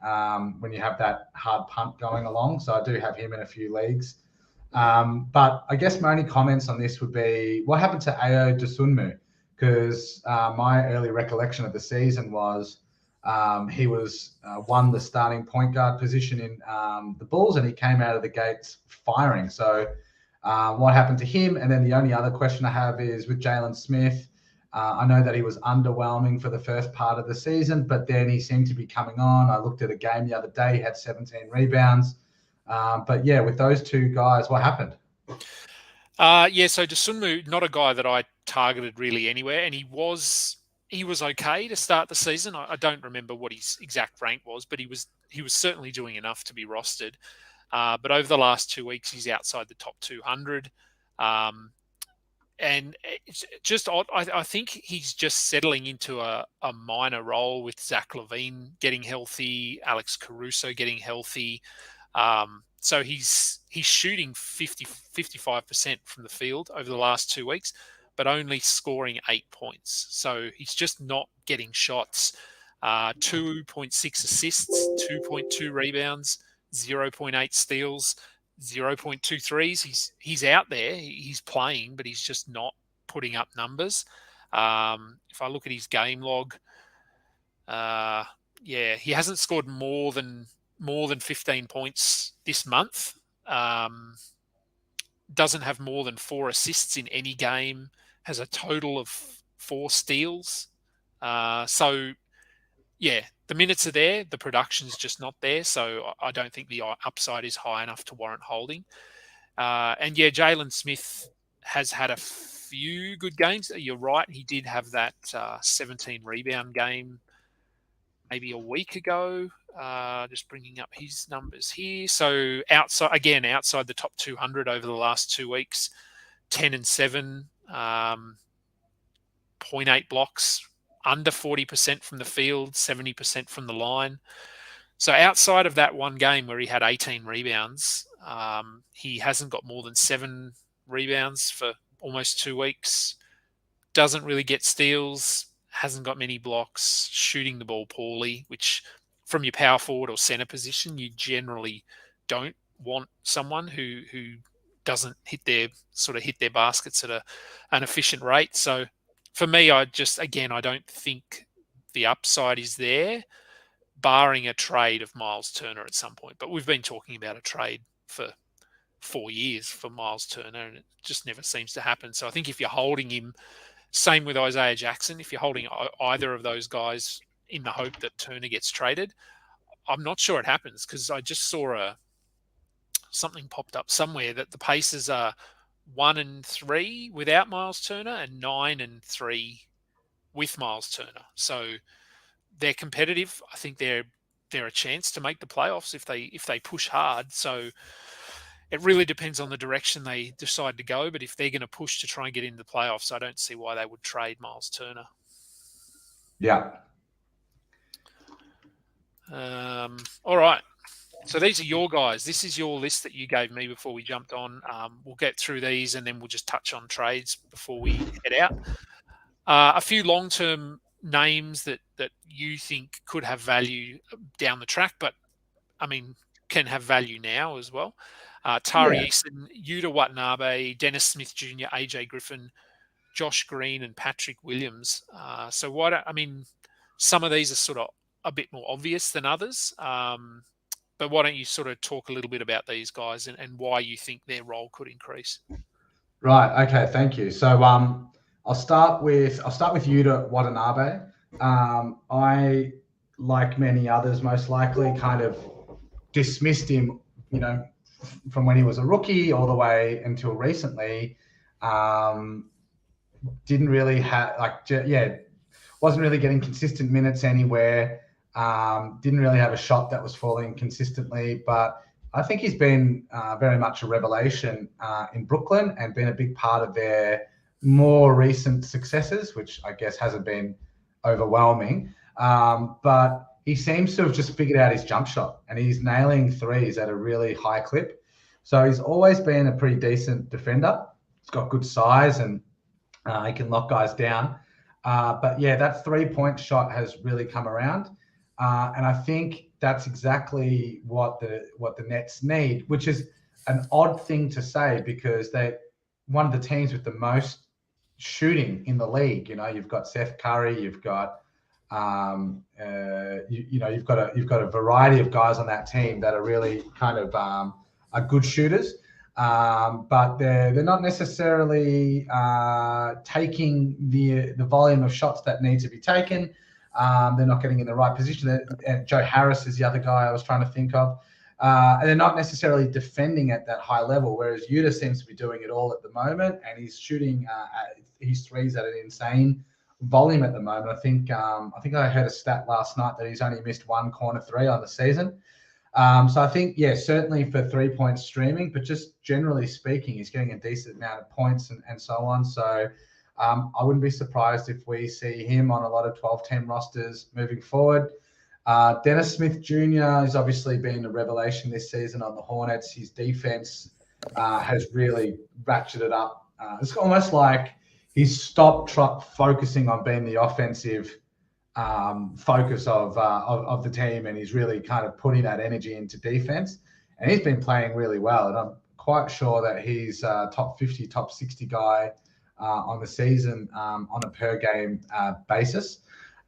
when you have that hard punt going along. So I do have him in a few leagues. But I guess my only comments on this would be what happened to Ao Dosunmu, because my early recollection of the season was he was won the starting point guard position in the Bulls, and he came out of the gates firing. So what happened to him? And then the only other question I have is with Jalen Smith. I know that he was underwhelming for the first part of the season, but then he seemed to be coming on. I looked at a game the other day, he had 17 rebounds. But with those two guys, what happened? So Dosunmu, not a guy that I targeted really anywhere, and he was okay to start the season. I don't remember what his exact rank was, but he was certainly doing enough to be rostered. But over the last 2 weeks, he's outside the top 200. And it's just odd. I think he's just settling into a minor role with Zach LaVine getting healthy, Alex Caruso getting healthy. So he's shooting 55% from the field over the last 2 weeks. but only scoring 8 points. So he's just not getting shots. 2.6 assists, 2.2 rebounds, 0.8 steals, 0.2 threes. He's out there. He's playing, but he's just not putting up numbers. If I look at his game log, he hasn't scored more than 15 points this month. Doesn't have more than 4 assists in any game. Has a total of 4 steals. So, yeah, the minutes are there. The production's just not there. So I don't think the upside is high enough to warrant holding. And yeah, Jalen Smith has had a few good games. You're right. He did have that 17 rebound game maybe a week ago. Just bringing up his numbers here. So outside the top 200 over the last 2 weeks, 10 and 7, 0.8 blocks, under 40% from the field, 70% from the line. So outside of that one game where he had 18 rebounds, he hasn't got more than 7 rebounds for almost 2 weeks. Doesn't really get steals, hasn't got many blocks, shooting the ball poorly, which from your power forward or center position, you generally don't want someone who doesn't hit their baskets at an efficient rate. So for me, I don't think the upside is there, barring a trade of Miles Turner at some point. But we've been talking about a trade for 4 years for Miles Turner, and it just never seems to happen. So I think if you're holding him, same with Isaiah Jackson, if you're holding either of those guys in the hope that Turner gets traded, I'm not sure it happens, because I just saw something popped up somewhere that the Pacers are 1-3 without Miles Turner and 9-3 with Miles Turner. So they're competitive. I think they're a chance to make the playoffs if they push hard. So it really depends on the direction they decide to go. But if they're going to push to try and get into the playoffs, I don't see why they would trade Miles Turner. Yeah. All right. So these are your guys. This is your list that you gave me before we jumped on. We'll get through these and then we'll just touch on trades before we head out. A few long-term names that you think could have value down the track, but I mean, can have value now as well. Tari Eason, Yuta Watanabe, Dennis Smith Jr., AJ Griffin, Josh Green, and Patrick Williams. Some of these are sort of a bit more obvious than others. But why don't you sort of talk a little bit about these guys and why you think their role could increase? Right. Okay. Thank you. So I'll start with Yuta Watanabe. I, like many others, most likely kind of dismissed him, from when he was a rookie all the way until recently. Didn't really have wasn't really getting consistent minutes anywhere. Didn't really have a shot that was falling consistently, but I think he's been very much a revelation in Brooklyn and been a big part of their more recent successes, which I guess hasn't been overwhelming. But he seems to have just figured out his jump shot and he's nailing threes at a really high clip. So he's always been a pretty decent defender. He's got good size and he can lock guys down. But yeah, that 3-point shot has really come around. And I think that's exactly what the Nets need, which is an odd thing to say because they're one of the teams with the most shooting in the league. You've got Seth Curry, you've got you've got a variety of guys on that team that are really kind of are good shooters, but they're not necessarily taking the volume of shots that need to be taken. They're not getting in the right position. Joe Harris is the other guy I was trying to think of. And they're not necessarily defending at that high level, whereas Yuta seems to be doing it all at the moment, and he's shooting his threes at an insane volume at the moment. I think I heard a stat last night that he's only missed 1 corner 3 on the season. So I think, certainly for 3-point streaming, but just generally speaking, he's getting a decent amount of points and so on. So I wouldn't be surprised if we see him on a lot of 12-team rosters moving forward. Dennis Smith Jr. has obviously been a revelation this season on the Hornets. His defense has really ratcheted up. It's almost like he's stopped focusing on being the offensive focus of the team, and he's really kind of putting that energy into defense. And he's been playing really well, and I'm quite sure that he's top 50, top 60 guy on the season on a per game basis.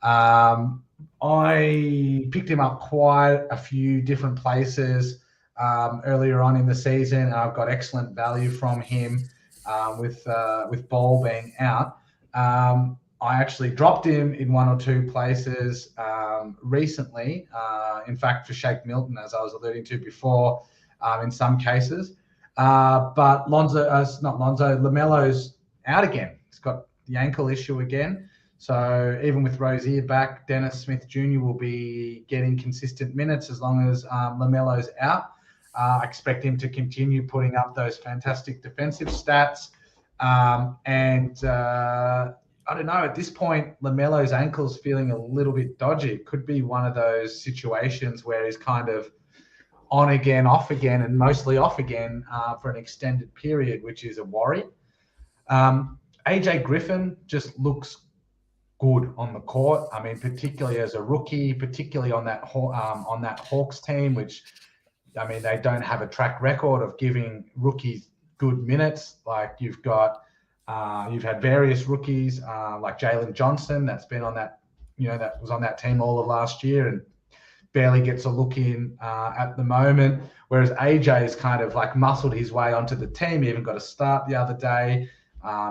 I picked him up quite a few different places earlier on in the season, and I've got excellent value from him with Ball being out. I actually dropped him in one or two places recently. In fact, for Shake Milton, as I was alluding to before, in some cases. But LaMelo's out again. He's got the ankle issue again. So even with Rozier back, Dennis Smith Jr. will be getting consistent minutes as long as LaMelo's out. I expect him to continue putting up those fantastic defensive stats. And I don't know, at this point, LaMelo's ankle's feeling a little bit dodgy. It could be one of those situations where he's kind of on again, off again, and mostly off again for an extended period, which is a worry. AJ Griffin just looks good on the court. I mean, particularly as a rookie, particularly on that Hawks team, which, I mean, they don't have a track record of giving rookies good minutes. Like you've had various rookies like Jalen Johnson that's been on that, that was on that team all of last year and barely gets a look in at the moment. Whereas AJ is kind of like muscled his way onto the team. He even got a start the other day.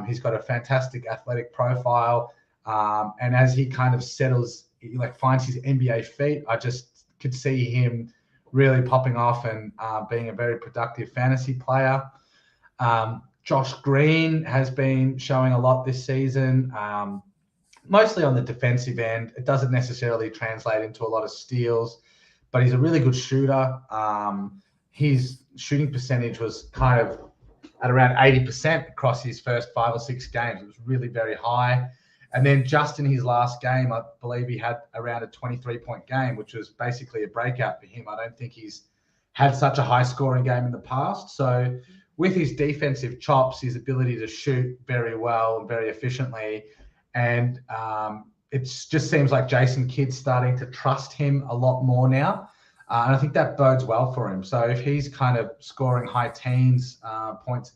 He's got a fantastic athletic profile. And as he kind of settles, finds his NBA feet, I just could see him really popping off and being a very productive fantasy player. Josh Green has been showing a lot this season, mostly on the defensive end. It doesn't necessarily translate into a lot of steals, but he's a really good shooter. His shooting percentage was kind of at around 80% across his first 5 or 6 games. It was really very high. And then just in his last game, I believe he had around a 23-point game, which was basically a breakout for him. I don't think he's had such a high scoring game in the past. So with his defensive chops, his ability to shoot very well and very efficiently, and it just seems like Jason Kidd's starting to trust him a lot more now. And I think that bodes well for him. So if he's kind of scoring high teens points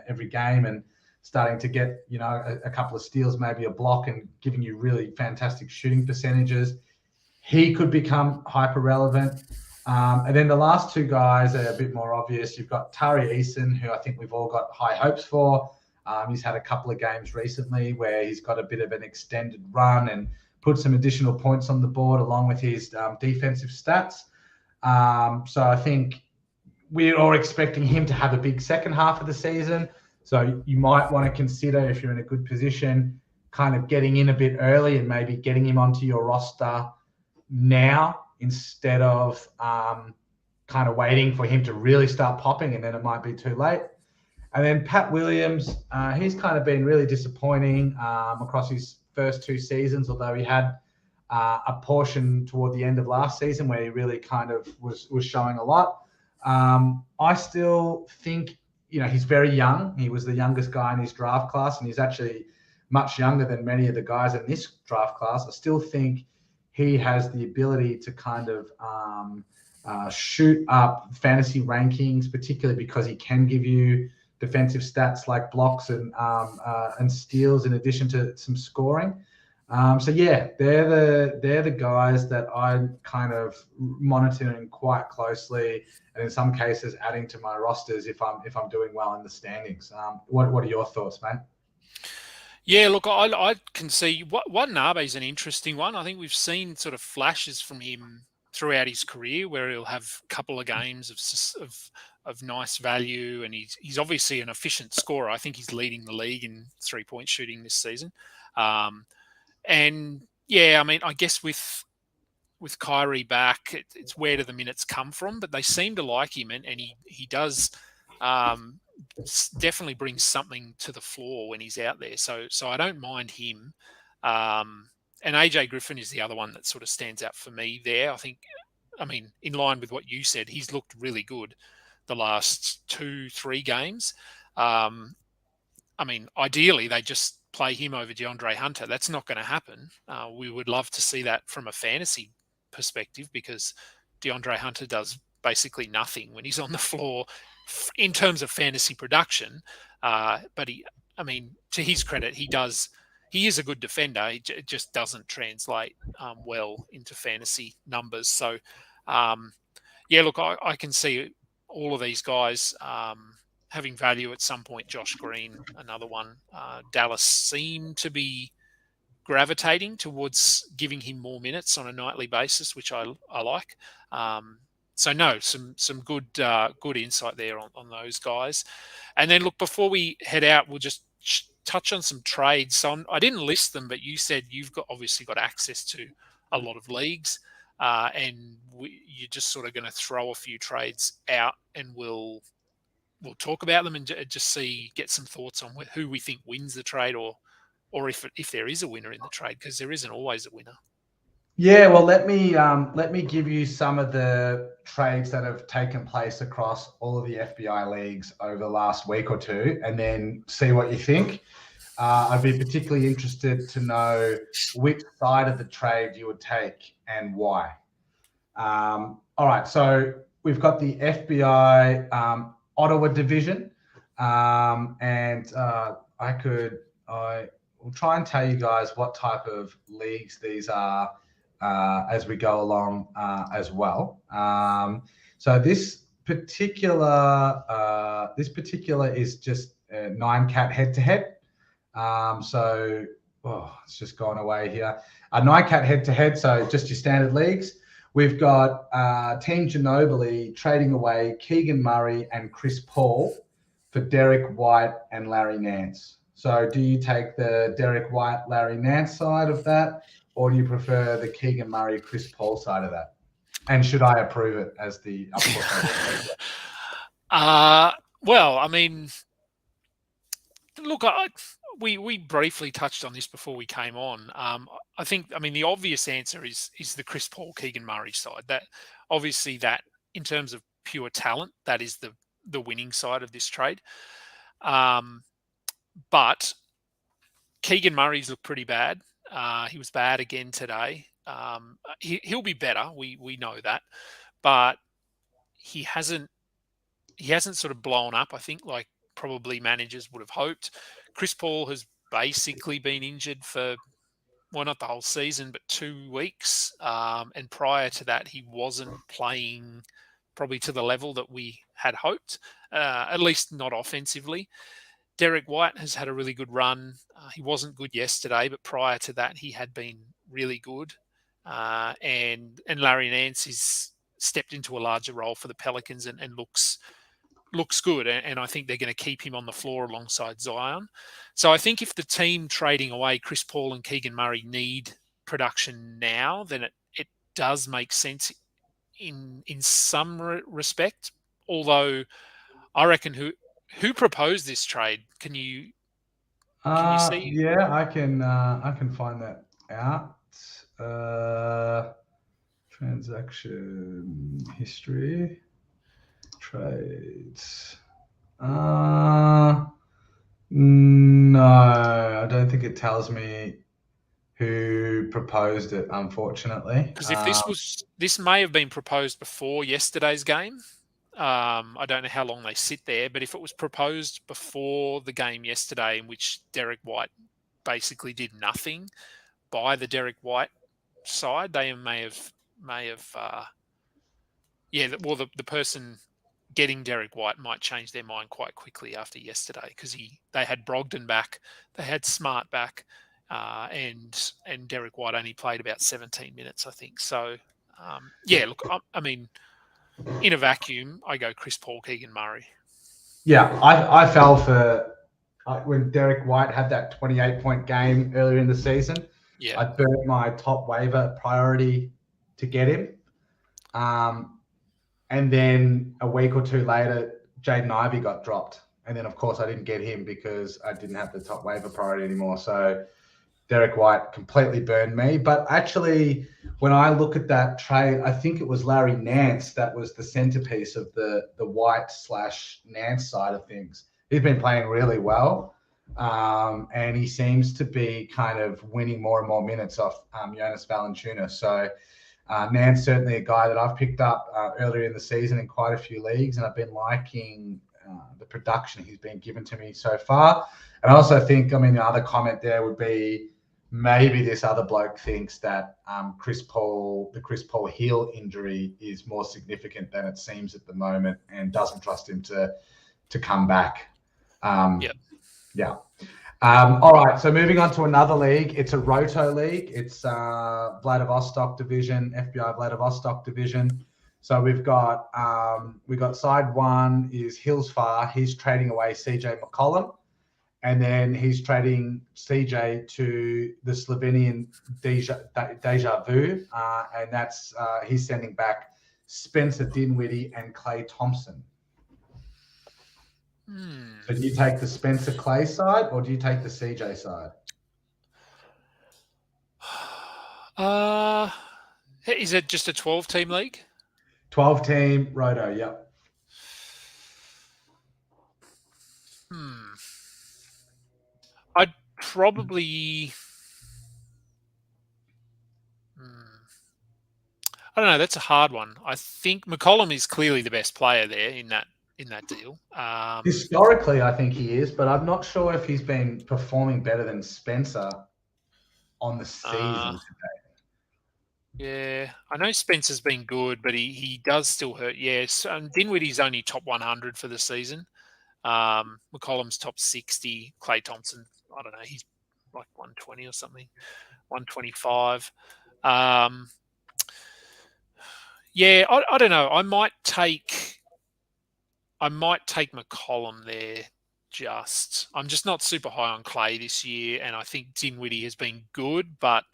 every game and starting to get, a couple of steals, maybe a block, and giving you really fantastic shooting percentages, he could become hyper relevant. And then the last two guys are a bit more obvious. You've got Tari Eason, who I think we've all got high hopes for. He's had a couple of games recently where he's got a bit of an extended run and put some additional points on the board along with his defensive stats. So I think we're all expecting him to have a big second half of the season. So you might want to consider, if you're in a good position, kind of getting in a bit early and maybe getting him onto your roster now instead of kind of waiting for him to really start popping, and then it might be too late. And then Pat Williams, he's kind of been really disappointing across his first 2 seasons, although he had a portion toward the end of last season where he really kind of was showing a lot. I still think, he's very young. He was the youngest guy in his draft class, and he's actually much younger than many of the guys in this draft class. I still think he has the ability to kind of shoot up fantasy rankings, particularly because he can give you defensive stats like blocks and steals in addition to some scoring. So yeah, they're the guys that I'm kind of monitoring quite closely, and in some cases adding to my rosters if I'm doing well in the standings. What are your thoughts, mate? Yeah, look, I can see Watanabe is an interesting one. I think we've seen sort of flashes from him throughout his career where he'll have a couple of games of nice value, and he's obviously an efficient scorer. I think he's leading the league in 3-point shooting this season. And yeah, I mean, I guess with Kyrie back, it's where do the minutes come from? But they seem to like him, and he does definitely brings something to the floor when he's out there. So I don't mind him. And AJ Griffin is the other one that sort of stands out for me there. I mean, in line with what you said, he's looked really good the last 2-3 games. I mean, ideally, they just play him over DeAndre Hunter. That's not going to happen. We would love to see that from a fantasy perspective, because DeAndre Hunter does basically nothing when he's on the floor in terms of fantasy production. But to his credit, he is a good defender. It just doesn't translate well into fantasy numbers. So, look, I can see all of these guys having value at some point. Josh Green, another one. Dallas seem to be gravitating towards giving him more minutes on a nightly basis, which I like. Some good insight there on those guys. And then, look, before we head out, we'll just touch on some trades. So I didn't list them, but you said you've obviously got access to a lot of leagues, and you're just sort of going to throw a few trades out, and we'll talk about them and just get some thoughts on who we think wins the trade, or if there is a winner in the trade, because there isn't always a winner. Yeah, well, let me give you some of the trades that have taken place across all of the FBI leagues over the last week or two, and then see what you think. I'd be particularly interested to know which side of the trade you would take and why. All right, so we've got the FBI Ottawa division, and I will try and tell you guys what type of leagues these are as we go along as well. So this particular is just a 9-cat head-to-head. It's just gone away here. A 9-cat head-to-head, so just your standard leagues. We've got Team Ginobili trading away Keegan Murray and Chris Paul for Derek White and Larry Nance. So do you take the Derek White, Larry Nance side of that, or do you prefer the Keegan Murray, Chris Paul side of that? And should I approve it as the well, I mean, look, we briefly touched on this before we came on. I think the obvious answer is the Chris Paul, Keegan Murray side. That obviously, that in terms of pure talent, that is the winning side of this trade. But Keegan Murray's looked pretty bad. He was bad again today. He'll be better. We know that, but he hasn't sort of blown up, I think, like probably managers would have hoped. Chris Paul has basically been injured for, well, not the whole season, but 2 weeks. And prior to that, he wasn't playing probably to the level that we had hoped, at least not offensively. Derek White has had a really good run. He wasn't good yesterday, but prior to that, he had been really good. And Larry Nance has stepped into a larger role for the Pelicans and looks good. And I think they're going to keep him on the floor alongside Zion. So I think if the team trading away Chris Paul and Keegan Murray need production now, then it does make sense in some respect. Although I reckon who proposed this trade? Can you see? Yeah, I can find that out. Transaction history, trades. No, I don't think it tells me who proposed it, unfortunately. Because if this may have been proposed before yesterday's game. I don't know how long they sit there, but if it was proposed before the game yesterday, in which Derek White basically did nothing by the Derek White side, they may have the person getting Derek White might change their mind quite quickly after yesterday, because they had Brogdon back, they had Smart back, and Derek White only played about 17 minutes, I think. So, look, I mean, in a vacuum, I go Chris Paul, Keegan Murray. Yeah, I fell for when Derek White had that 28-point game earlier in the season. Yeah, I burnt my top waiver priority to get him. And then a week or two later, Jaden Ivey got dropped. And then, of course, I didn't get him because I didn't have the top waiver priority anymore. So Derek White completely burned me. But actually, when I look at that trade, I think it was Larry Nance that was the centerpiece of the White/Nance side of things. He's been playing really well. And he seems to be kind of winning more and more minutes off Jonas Valanciunas. So Nan's certainly a guy that I've picked up earlier in the season in quite a few leagues, and I've been liking the production he's been given to me so far. And I also think, the other comment there would be maybe this other bloke thinks that the Chris Paul heel injury is more significant than it seems at the moment, and doesn't trust him to come back. Yeah. All right. So moving on to another league. It's a Roto league. It's Vladivostok division, FBI Vladivostok division. So we've got side one is Hillsfar. He's trading away CJ McCollum. And then he's trading CJ to the Slovenian Deja Vu. And that's he's sending back Spencer Dinwiddie and Klay Thompson. So do you take the Spencer Clay side, or do you take the CJ side? Is it just a 12-team league? 12-team Roto, yep. I'd probably... I don't know. That's a hard one. I think McCollum is clearly the best player there in that deal. Historically, I think he is, but I'm not sure if he's been performing better than Spencer on the season today. Yeah, I know Spencer's been good, but he does still hurt. Yes, and Dinwiddie's only top 100 for the season. McCollum's top 60. Klay Thompson, I don't know, he's like 120 or something, 125. Yeah, I don't know. I might take McCollum there. I'm just not super high on Clay this year, and I think Dinwiddie has been good, but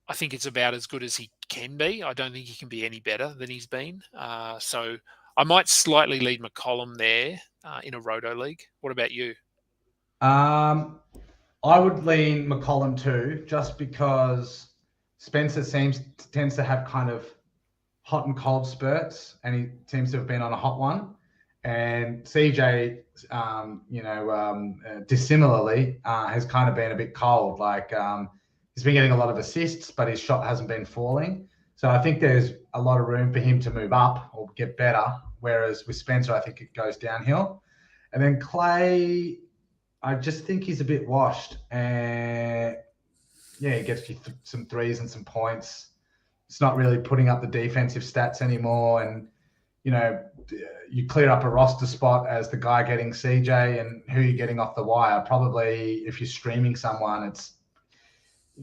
I think it's about as good as he can be. I don't think he can be any better than he's been. So I might slightly lead McCollum there in a Roto league. What about you? I would lean McCollum too, just because Spencer tends to have kind of hot and cold spurts, and he seems to have been on a hot one. And CJ, dissimilarly, has kind of been a bit cold. Like he's been getting a lot of assists, but his shot hasn't been falling. So I think there's a lot of room for him to move up or get better. Whereas with Spencer, I think it goes downhill. And then Clay, I just think he's a bit washed. And he gets you some threes and some points. It's not really putting up the defensive stats anymore. And, you clear up a roster spot as the guy getting CJ, and who you're getting off the wire. Probably if you're streaming someone, it's,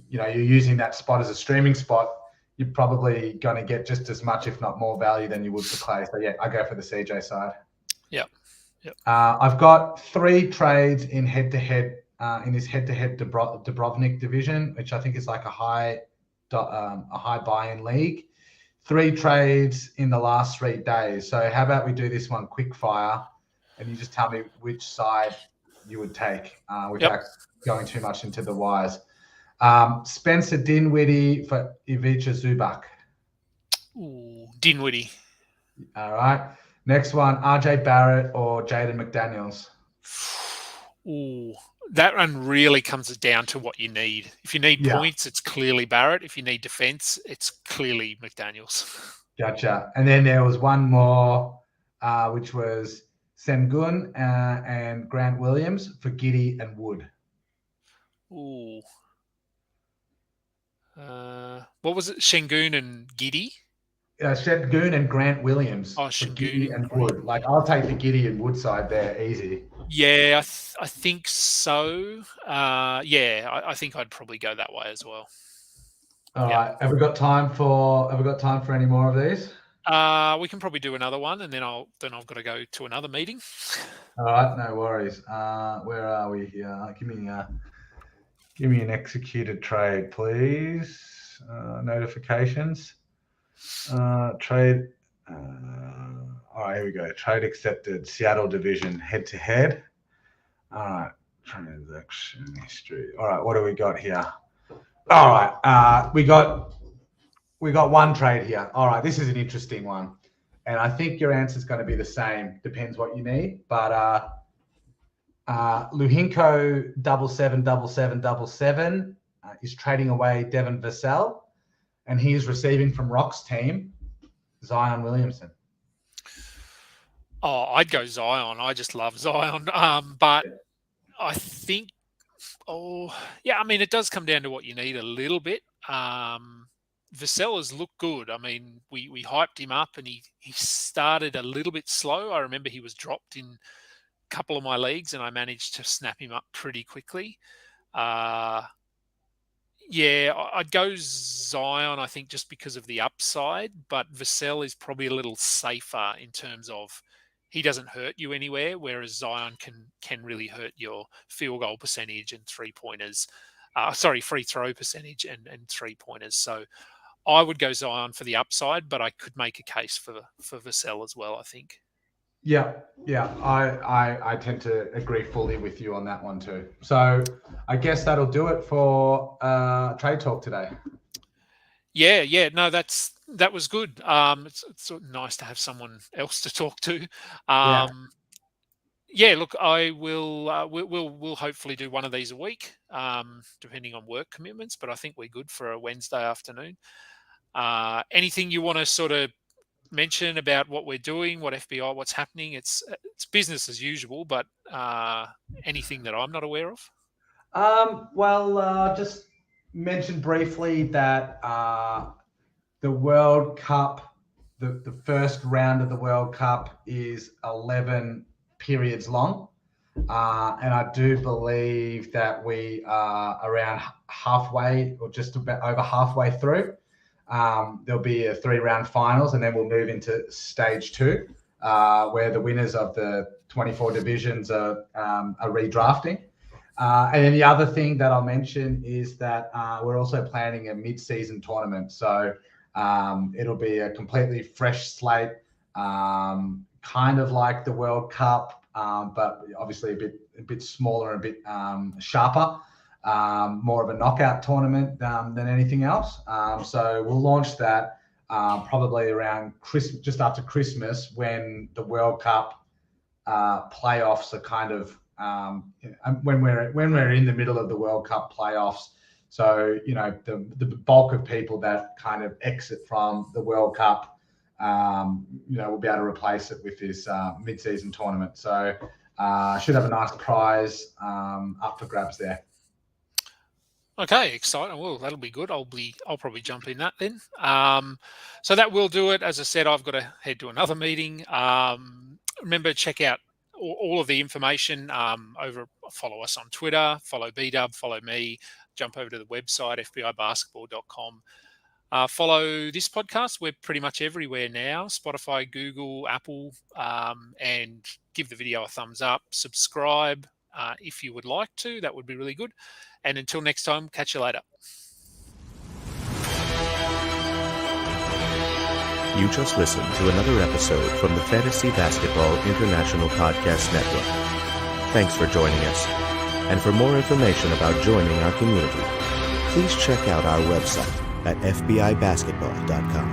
you're using that spot as a streaming spot. You're probably going to get just as much, if not more value than you would for Clay. So yeah, I go for the CJ side. Yep. I've got 3 trades in head-to-head, in this head-to-head Dubrovnik division, which I think is like a high buy-in league. 3 trades in the last 3 days. So how about we do this one quick fire, and you just tell me which side you would take without going too much into the wires. Spencer Dinwiddie for Ivica Zubac. Ooh, Dinwiddie. All right. Next one, RJ Barrett or Jaden McDaniels. Ooh, that one really comes down to what you need. If you need points, it's clearly Barrett. If you need defense, it's clearly McDaniels. Gotcha. And then there was one more, which was Sengun and Grant Williams for Giddy and Wood. Ooh. What was it? Sengun and Giddy? Sengun and Grant Williams. Oh, for Giddy and Wood. Like, I'll take the Giddy and Wood side there, easy. Yeah, I think so. I think I'd probably go that way as well. All right. Have we got time for any more of these? We can probably do another one, and then I've got to go to another meeting. All right, no worries. Where are we here? Give me an executed trade, please. Notifications. Trade. All right, here we go. Trade accepted. Seattle division head-to-head. All right. Transaction history. All right, what do we got here? All right. We got one trade here. All right, this is an interesting one. And I think your answer is going to be the same. Depends what you need. But Luhinko 777777 is trading away Devin Vassell, and he is receiving from Rock's team Zion Williamson. Oh, I'd go Zion. I just love Zion. But I think, I mean, it does come down to what you need a little bit. Vassell has looked good. I mean, we hyped him up, and he started a little bit slow. I remember he was dropped in a couple of my leagues, and I managed to snap him up pretty quickly. I'd go Zion, I think, just because of the upside, but Vassell is probably a little safer in terms of he doesn't hurt you anywhere, whereas Zion can really hurt your field goal percentage and free throw percentage and 3-pointers. So I would go Zion for the upside, but I could make a case for Vassell as well, I think. Yeah. I tend to agree fully with you on that one too. So I guess that'll do it for Trade Talk today. Yeah. No, that was good. It's sort of nice to have someone else to talk to. Look, I will. We'll hopefully do one of these a week, depending on work commitments. But I think we're good for a Wednesday afternoon. Anything you want to sort of mention about what we're doing, what's happening? It's business as usual, but anything that I'm not aware of? Just mention briefly that the World Cup, the first round of the World Cup is 11 periods long. And I do believe that we are around halfway or just about over halfway through. There'll be a 3-round finals, and then we'll move into stage 2, where the winners of the 24 divisions are redrafting. And then the other thing that I'll mention is that we're also planning a mid-season tournament. So it'll be a completely fresh slate, kind of like the World Cup, but obviously a bit smaller, a bit sharper. More of a knockout tournament than anything else. So we'll launch that probably around just after Christmas, when the World Cup playoffs are kind of when we're in the middle of the World Cup playoffs. So the bulk of people that kind of exit from the World Cup, we'll be able to replace it with this mid-season tournament. So should have a nice prize up for grabs there. Okay, exciting. Well, that'll be good. I'll probably jump in that then. So that will do it. As I said, I've got to head to another meeting. Remember, check out all of the information follow us on Twitter, follow bdub, follow me, jump over to the website, fbibasketball.com. Follow this podcast. We're pretty much everywhere now, Spotify, Google, Apple, and give the video a thumbs up. Subscribe if you would like to. That would be really good. And until next time, catch you later. You just listened to another episode from the Fantasy Basketball International Podcast Network. Thanks for joining us. And for more information about joining our community, please check out our website at fbibasketball.com.